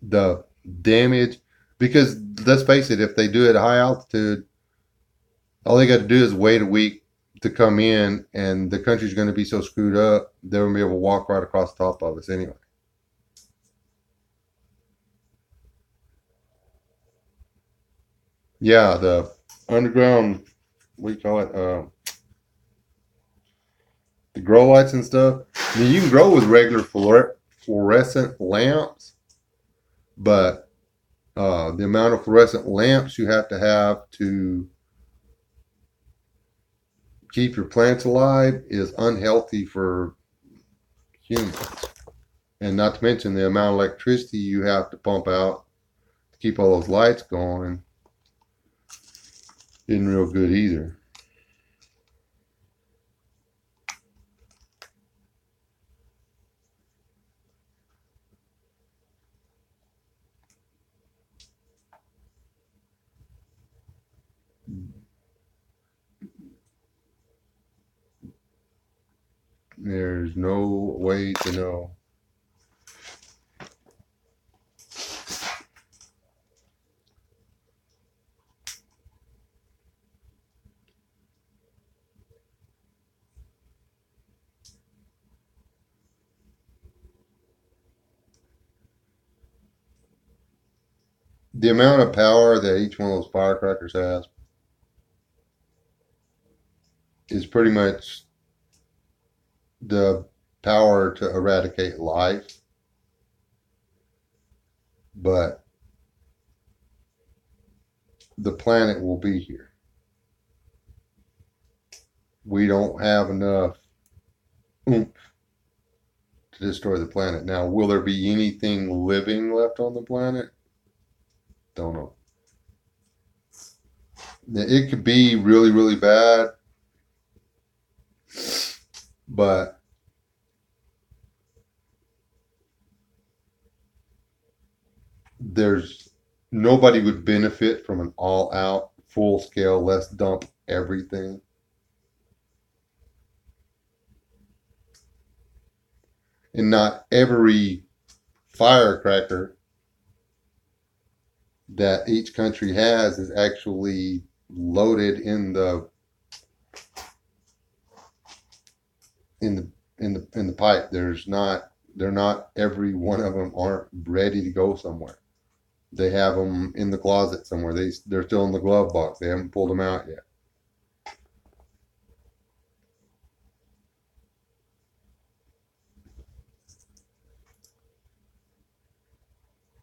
the damage because let's face it, if they do it at high altitude, all they got to do is wait a week to come in, and the country's going to be so screwed up they're going to be able to walk right across the top of us anyway. Yeah, the underground, what do you call it? The grow lights and stuff. I mean, you can grow with regular fluorescent lamps, but the amount of fluorescent lamps you have to keep your plants alive is unhealthy for humans. And not to mention the amount of electricity you have to pump out to keep all those lights going isn't real good either. There's no way to know. The amount of power that each one of those firecrackers has is pretty much the power to eradicate life, but the planet will be here. We don't have enough oomph to destroy the planet. Now, will there be anything living left on the planet? Don't know. It could be really, really bad, but there's nobody would benefit from an all out, full scale, let's dump everything. And not every firecracker that each country has is actually loaded in the pipe. They're not every one of them aren't ready to go somewhere. They have them in the closet somewhere. They're still in the glove box. They haven't pulled them out yet.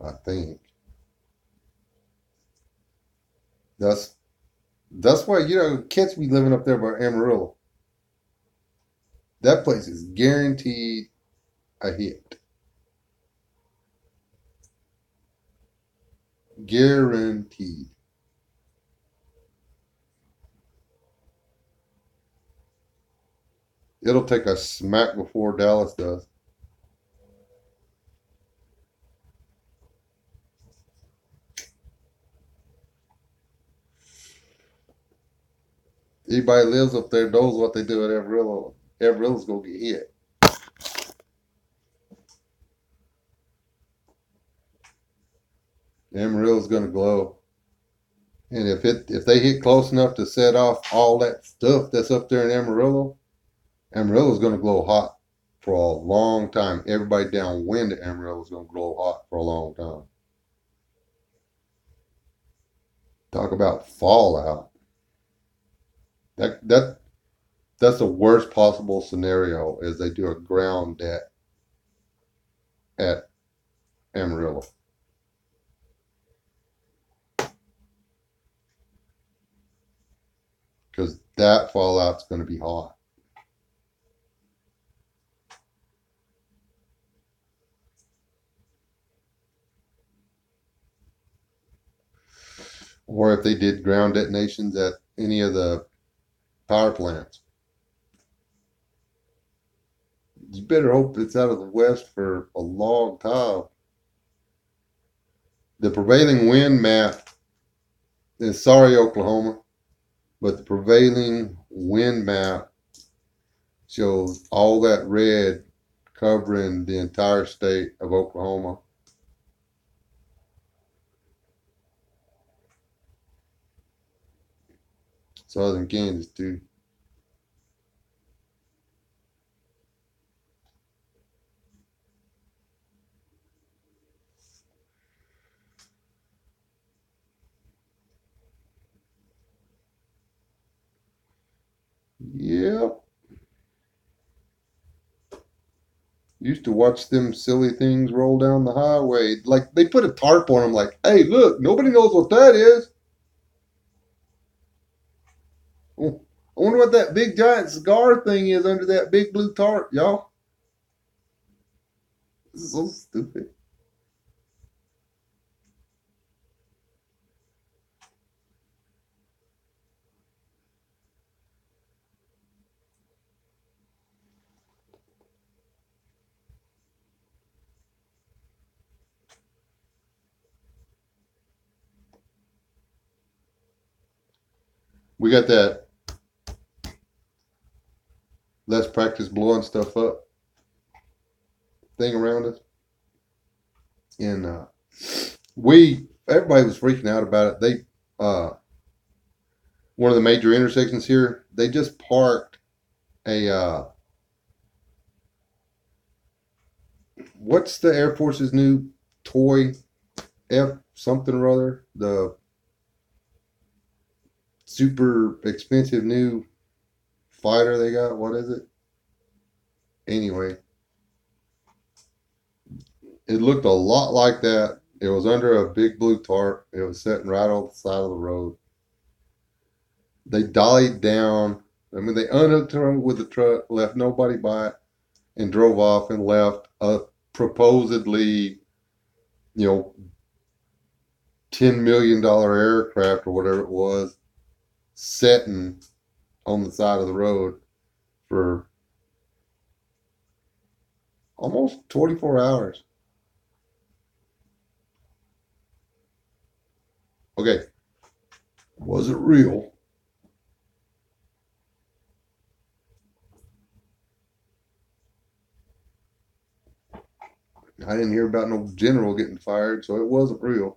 I think that's that's why kids be living up there by Amarillo. That place is guaranteed a hit. Guaranteed. It'll take a smack before Dallas does. Anybody lives up there knows what they do at Amarillo. Amarillo's gonna get hit. Amarillo's gonna glow. And if they hit close enough to set off all that stuff that's up there in Amarillo, Amarillo's gonna glow hot for a long time. Everybody downwind of Amarillo's gonna glow hot for a long time. Talk about fallout. That's the worst possible scenario is they do a ground at Amarillo. Because that fallout's going to be hot. Or if they did ground detonations at any of the power plants. You better hope it's out of the west for a long time. The prevailing wind map is sorry, Oklahoma, but the prevailing wind map shows all that red covering the entire state of Oklahoma. Southern Kansas, too. Yep. Used to watch them silly things roll down the highway. Like they put a tarp on them, like, hey, look, nobody knows what that is. Oh, I wonder what that big giant cigar thing is under that big blue tarp, y'all. This is so stupid. We got that let's practice blowing stuff up thing around us. And everybody was freaking out about it. One of the major intersections here, they just parked a what's the Air Force's new toy F something or other, the super expensive new fighter they got. What is it? Anyway, it looked a lot like that. It was under a big blue tarp. It was sitting right on the side of the road. They dollied down. I mean, they unhooked him with the truck, left nobody by it, and drove off and left a supposedly, $10 million aircraft or whatever it was, sitting on the side of the road for almost 24 hours. Okay, was it real? I didn't hear about no general getting fired, so it wasn't real.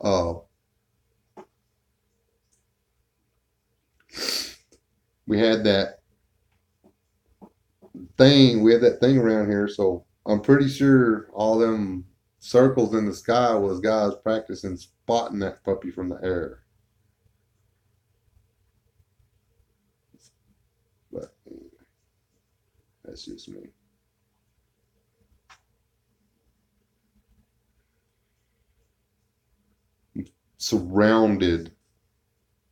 Uh, we had that we had that thing around here, so I'm pretty sure all them circles in the sky was guys practicing spotting that puppy from the air. But that's just me. Surrounded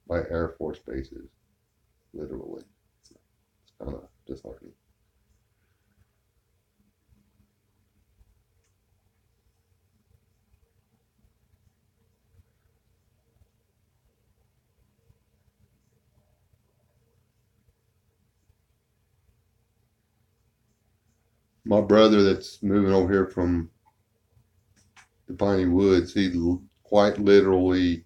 by Air Force bases, literally. It's kind of disheartening. My brother that's moving over here from the Piney Woods, he quite literally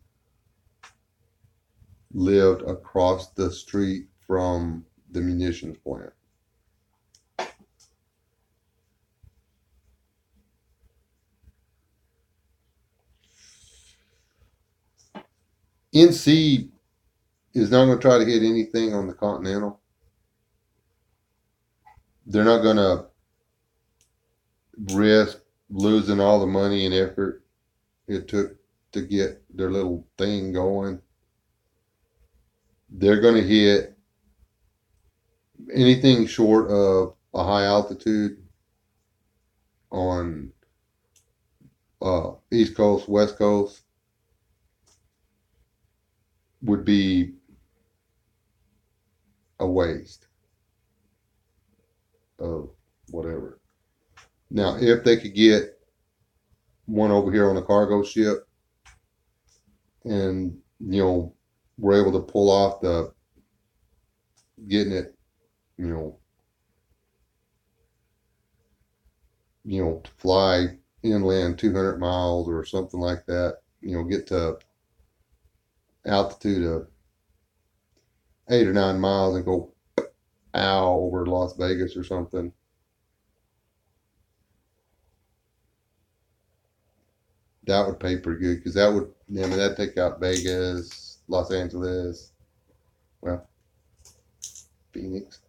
lived across the street from the munitions plant. NC is not going to try to hit anything on the Continental. They're not going to risk losing all the money and effort it took to get their little thing going. They're going to hit anything short of a high altitude on East Coast, West Coast would be a waste of whatever. Now, if they could get one over here on a cargo ship and, we're able to pull off the getting it, you know, to fly inland 200 miles or something like that, get to altitude of 8 or 9 miles and go over Las Vegas or something. That would pay pretty good because that'd take out Vegas, Los Angeles, well, Phoenix.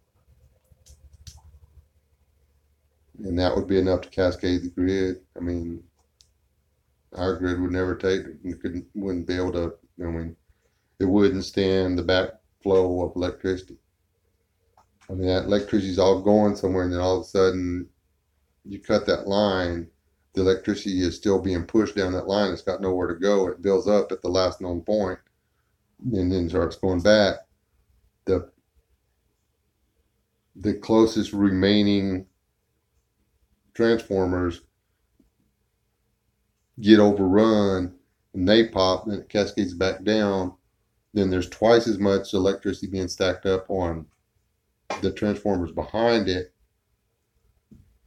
And that would be enough to cascade the grid. I mean, our grid would never wouldn't be able to, it wouldn't stand the backflow of electricity. I mean, that electricity's all going somewhere, and then all of a sudden you cut that line, the electricity is still being pushed down that line. It's got nowhere to go. It builds up at the last known point and then starts going back. The closest remaining transformers get overrun and they pop, and it cascades back down. Then there's twice as much electricity being stacked up on the transformers behind it.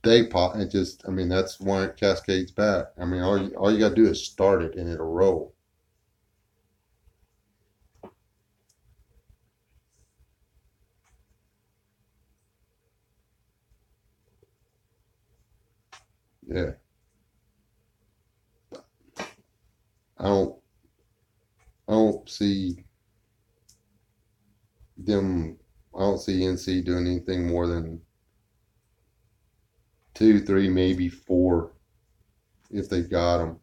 They pop and that's why it cascades back. I mean, all you got to do is start it and it'll roll. Yeah. I don't see them. I don't see NC doing anything more than 2, 3, maybe 4 if they've got them.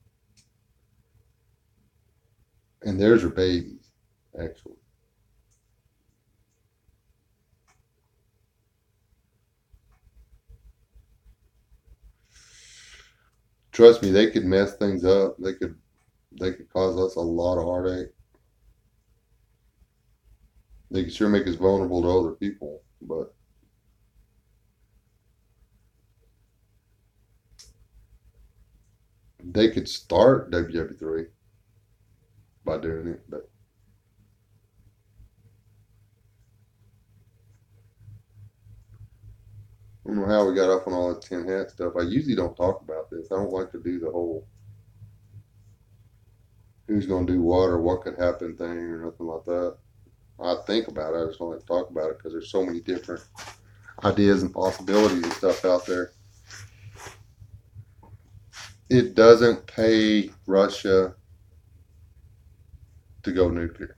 And theirs are babies, actually. Trust me, they could mess things up. They could cause us a lot of heartache. They could sure make us vulnerable to other people, but they could start WW3 by doing it, but I don't know how we got off on all this tin hat stuff. I usually don't talk about this. I don't like to do the whole who's going to do what or what could happen thing or nothing like that. I think about it. I just don't like to talk about it because there's so many different ideas and possibilities and stuff out there. It doesn't pay Russia to go nuclear.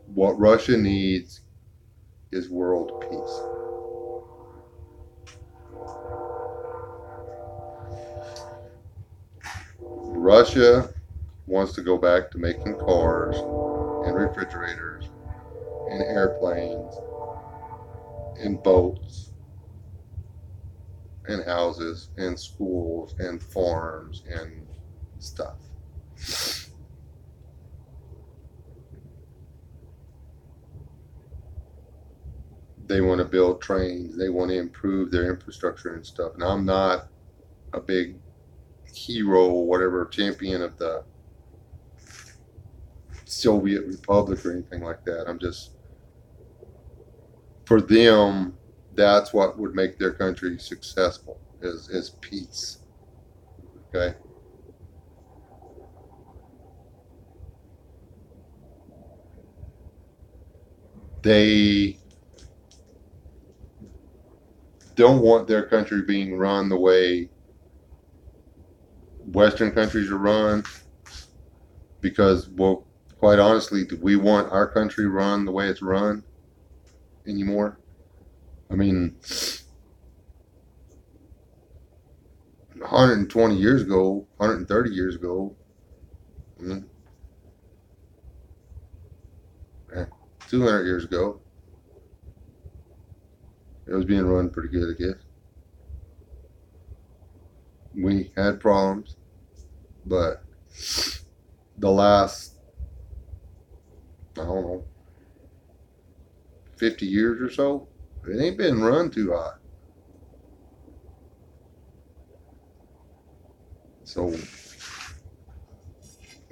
What Russia needs is world peace. Russia wants to go back to making cars and refrigerators and airplanes and boats and houses and schools and farms and stuff. They want to build trains. They want to improve their infrastructure and stuff. And I'm not a big hero or whatever champion of the Soviet Republic or anything like that. I'm just, for them, that's what would make their country successful is peace. Okay. they don't want their country being run the way Western countries are run because, well, quite honestly, do we want our country run the way it's run anymore? I mean, 120 years ago, 130 years ago, mm, 200 years ago, it was being run pretty good, I guess. We had problems, but the last, I don't know, 50 years or so, it ain't been run too hot. So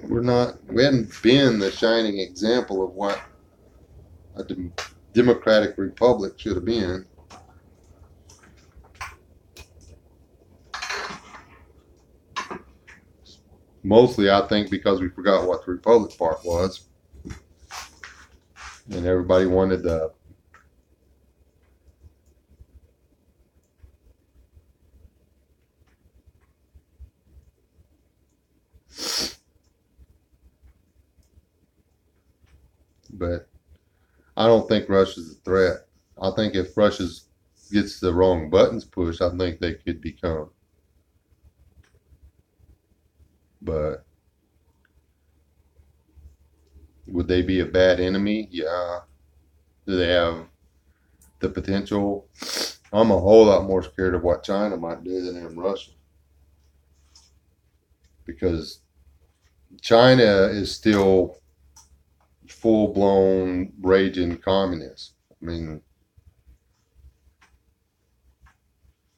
we hadn't been the shining example of what a democratic republic should have been. Mostly, I think, because we forgot what the republic part was, and everybody wanted the but I don't think Russia's a threat. I think if Russia gets the wrong buttons pushed, I think they could become. But would they be a bad enemy? Yeah. Do they have the potential? I'm a whole lot more scared of what China might do than I am Russia. Because China is still full blown raging communist. I mean,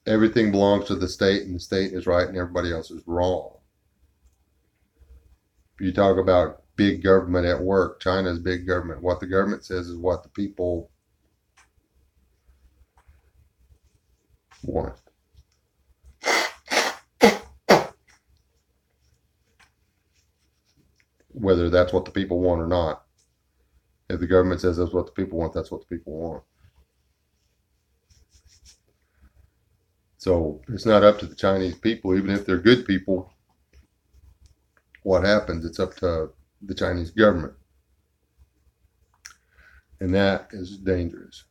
everything belongs to the state, and the state is right, and everybody else is wrong. You talk about big government at work. China's big government. What the government says is what the people want. Whether that's what the people want or not. If the government says that's what the people want, that's what the people want. So it's not up to the Chinese people, even if they're good people. What happens? It's up to the Chinese government. And that is dangerous.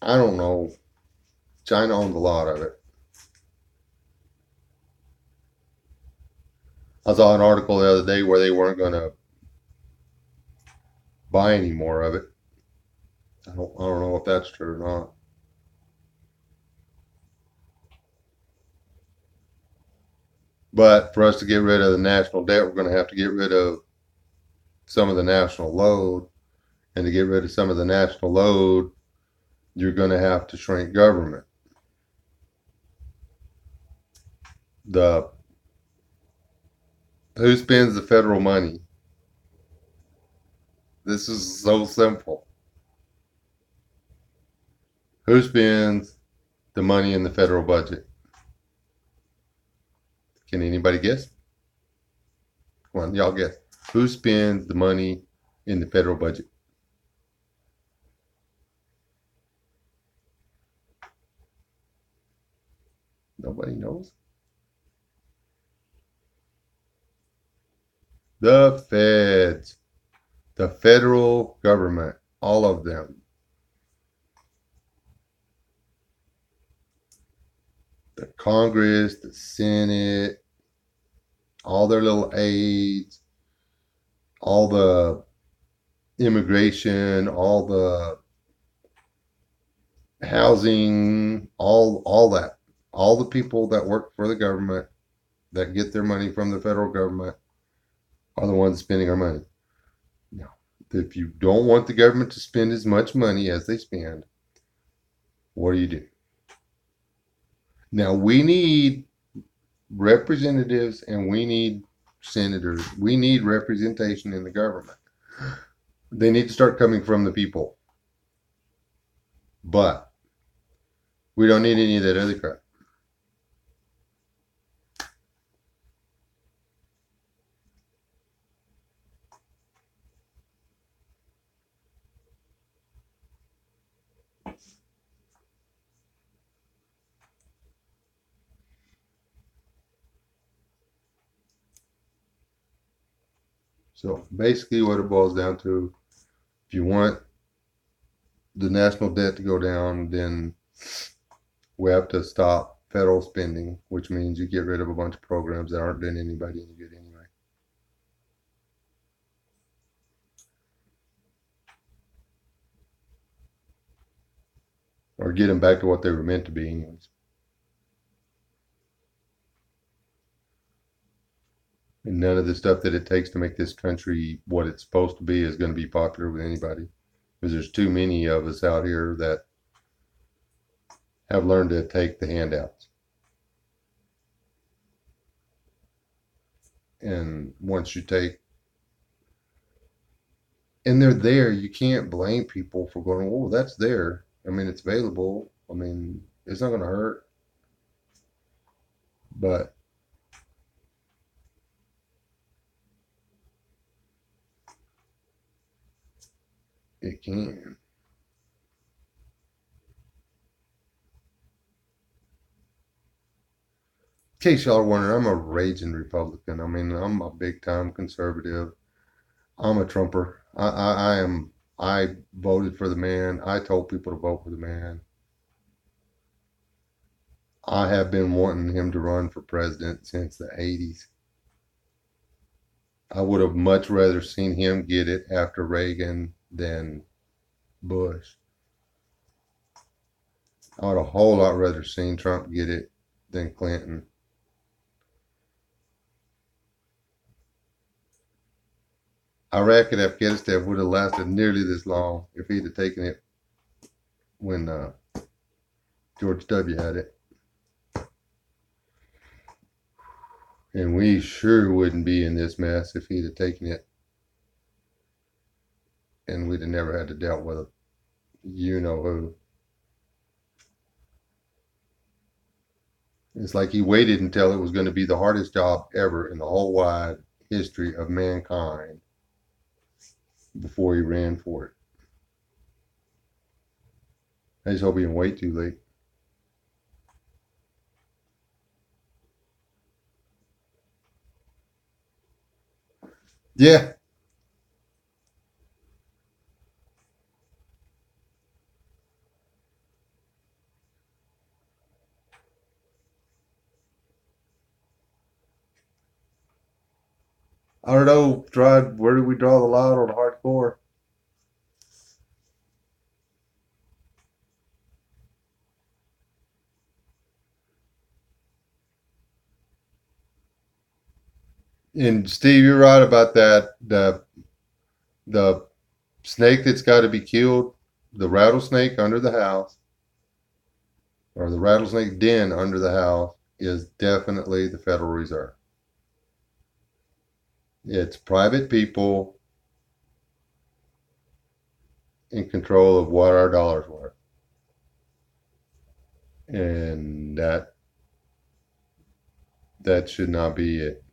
I don't know. China owns a lot of it. I saw an article the other day where they weren't going to buy any more of it. I don't know if that's true or not. But for us to get rid of the national debt, we're going to have to get rid of some of the national load. And to get rid of some of the national load, you're going to have to shrink government. Who spends the federal money? This is so simple. Who spends the money in the federal budget? Can anybody guess? Come on, y'all guess. Who spends the money in the federal budget? Nobody knows. The feds, the federal government, all of them. The Congress, the Senate, all their little aides, all the immigration, all the housing, all that. All the people that work for the government that get their money from the federal government are the ones spending our money. Now, if you don't want the government to spend as much money as they spend, what do? Now, we need representatives and we need senators. We need representation in the government. They need to start coming from the people. But we don't need any of that other crap. So basically, what it boils down to, if you want the national debt to go down, then we have to stop federal spending, which means you get rid of a bunch of programs that aren't doing anybody any good anyway. Or get them back to what they were meant to be, anyways. And none of the stuff that it takes to make this country what it's supposed to be is going to be popular with anybody. Because there's too many of us out here that have learned to take the handouts. And once you take, and they're there, you can't blame people for going, oh, that's there. I mean, it's available. I mean, it's not going to hurt. But it can. In case y'all are wondering, I'm a raging Republican. I mean, I'm a big time conservative. I'm a Trumper. I am. I voted for the man. I told people to vote for the man. I have been wanting him to run for president since the 80s. I would have much rather seen him get it after Reagan than Bush. I would a whole lot rather seen Trump get it than Clinton. Iraq and Afghanistan would have lasted nearly this long if he'd have taken it when George W. had it. And we sure wouldn't be in this mess if he'd have taken it. And we'd have never had to deal with it. You know who. It's like he waited until it was going to be the hardest job ever in the whole wide history of mankind before he ran for it. I just hope he didn't wait too late. Yeah. I don't know, where do we draw the line on hardcore? And Steve, you're right about that. The snake that's got to be killed, the rattlesnake under the house, or the rattlesnake den under the house, is definitely the Federal Reserve. It's private people in control of what our dollar's worth. And that should not be it.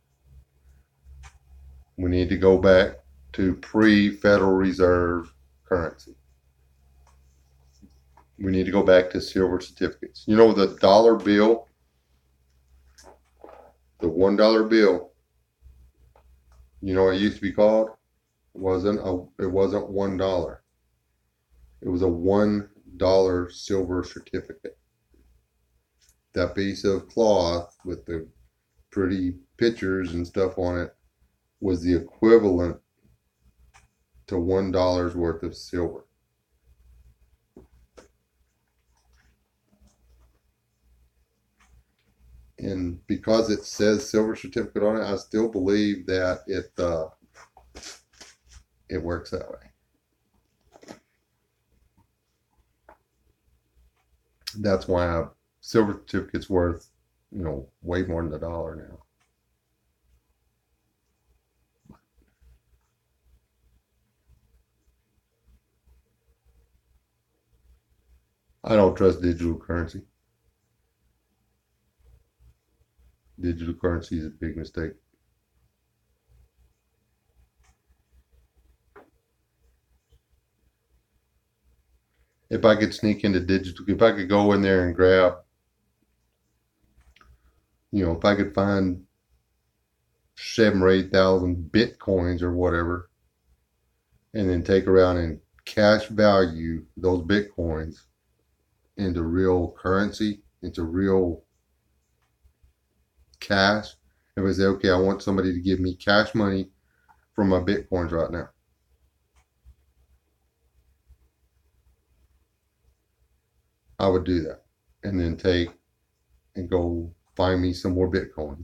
We need to go back to pre-Federal Reserve currency. We need to go back to silver certificates. You know, the dollar bill, the $1 bill, you know what it used to be called? It wasn't $1. It was a $1 silver certificate. That piece of cloth with the pretty pictures and stuff on it was the equivalent to $1 worth of silver. And because it says silver certificate on it, I still believe that it works that way. That's why a silver certificate's worth, way more than $1 now. I don't trust digital currency. Digital currency is a big mistake. If I could sneak into digital, if I could go in there and grab, if I could find 7 or 8,000 bitcoins or whatever, and then take around and cash value those bitcoins into real currency, into real cash. If I say, okay, I want somebody to give me cash money for my bitcoins right now, I would do that, and then take and go find me some more bitcoin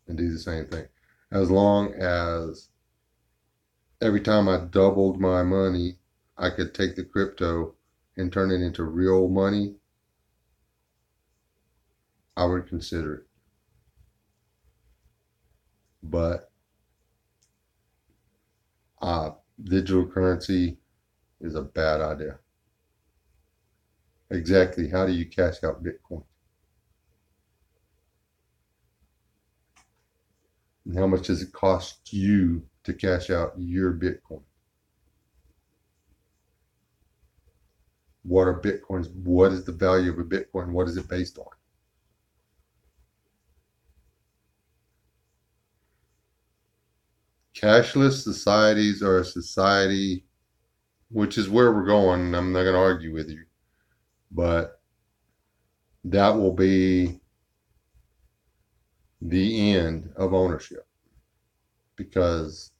and do the same thing. As long as every time I doubled my money, I could take the crypto and turn it into real money, I would consider it. But digital currency is a bad idea. Exactly. How do you cash out Bitcoin? And how much does it cost you to cash out your Bitcoin? What are Bitcoins? What is the value of a Bitcoin? What is it based on? Cashless societies are a society, which is where we're going. I'm not going to argue with you, but that will be the end of ownership, because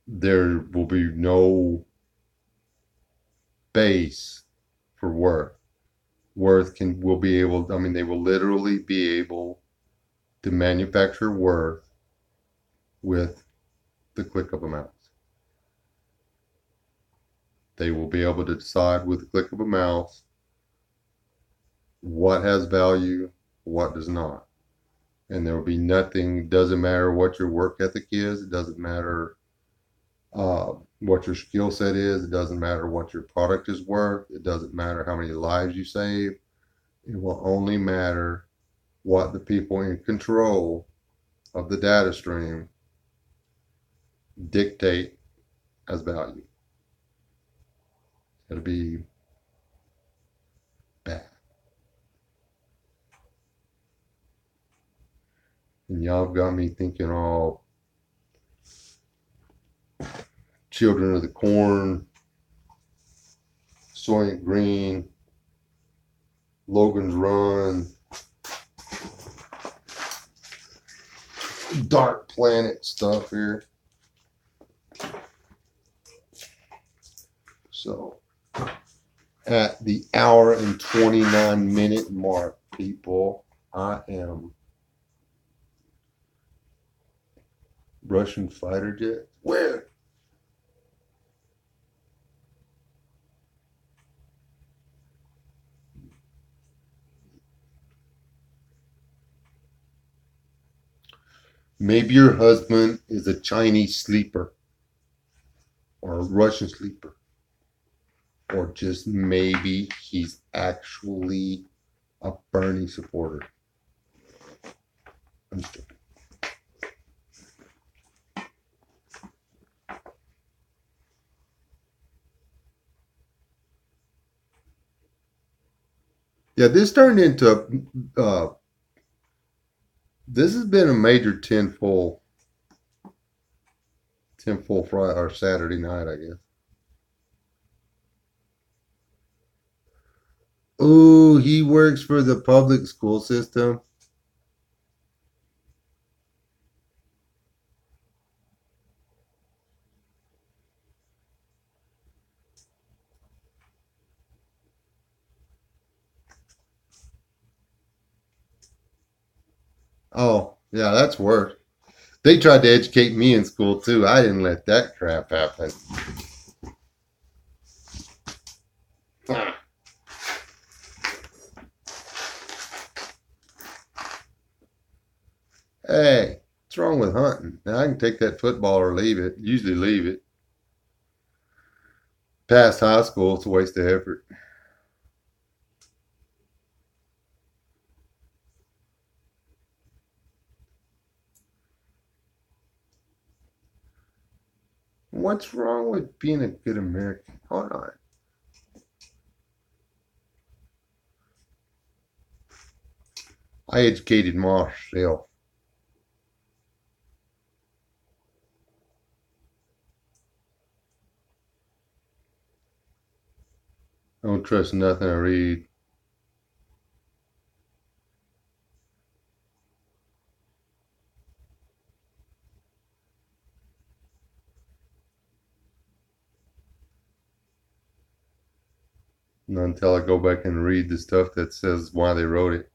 there will be no base for worth. Worth will be able, I mean, they will literally be able to manufacture worth with the click of a mouse. They will be able to decide with the click of a mouse what has value, what does not. And there will be nothing, doesn't matter what your work ethic is, it doesn't matter what your skill set is, it doesn't matter what your product is worth, it doesn't matter how many lives you save. It will only matter what the people in control of the data stream dictate as value. It'll be bad. And y'all have got me thinking, oh, Children of the Corn, Soylent Green, Logan's Run, Dark Planet stuff here. So, at the hour and 29-minute mark, people, I am Russian fighter jet. Where? Maybe your husband is a Chinese sleeper or a Russian sleeper, or just maybe he's actually a Bernie supporter. I'm just joking. Yeah, this turned into this has been a major tenfold Friday or Saturday night, I guess. Oh, he works for the public school system. Oh, yeah, that's worse. They tried to educate me in school too. I didn't let that crap happen. Hey, what's wrong with hunting? Now, I can take that football or leave it. Usually leave it. Past high school, it's a waste of effort. What's wrong with being a good American? Hold on. I educated myself. I don't trust nothing I read. Not until I go back and read the stuff that says why they wrote it.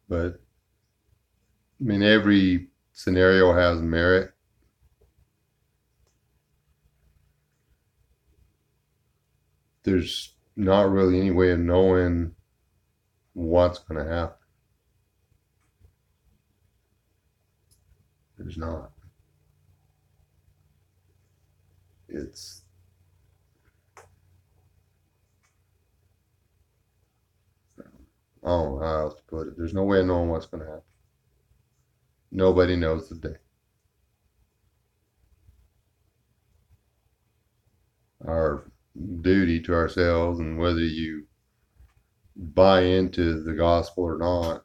But I mean, every scenario has merit. There's not really any way of knowing what's going to happen. There's not. It's, I don't know how else to put it. There's no way of knowing what's going to happen. Nobody knows the day. Our duty to ourselves, and whether you buy into the gospel or not,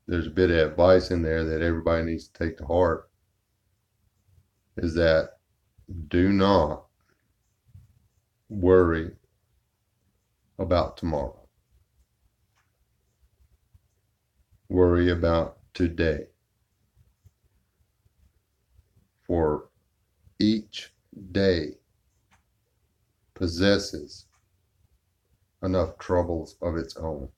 there's a bit of advice in there that everybody needs to take to heart, is that do not worry about tomorrow. Worry about today. For each day possesses enough troubles of its own.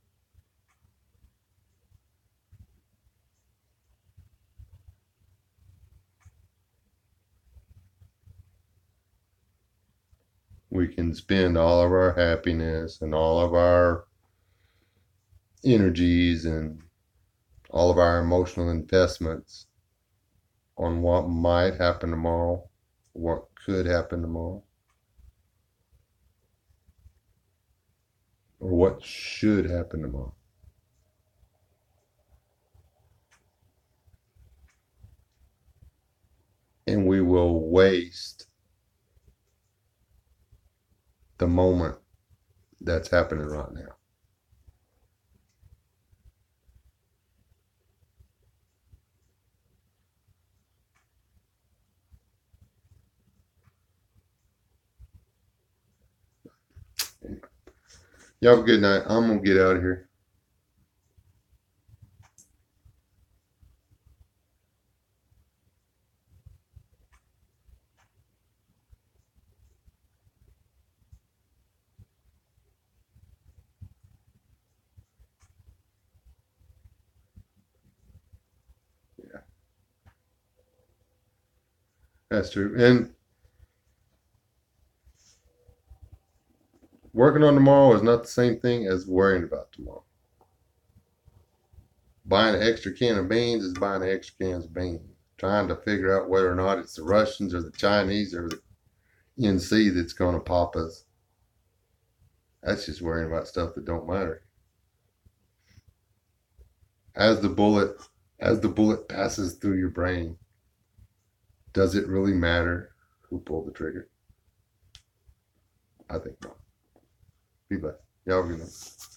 We can spend all of our happiness and all of our energies and all of our emotional investments on what might happen tomorrow, what could happen tomorrow, or what should happen tomorrow. And we will waste the moment that's happening right now. Y'all have a good night. I'm going to get out of here. Yeah, that's true. And working on tomorrow is not the same thing as worrying about tomorrow. Buying an extra can of beans is buying an extra can of beans. Trying to figure out whether or not it's the Russians or the Chinese or the NC that's going to pop us. That's just worrying about stuff that don't matter. As the bullet, as the bullet passes through your brain, does it really matter who pulled the trigger? I think not. Be blessed. Y'all have a good night.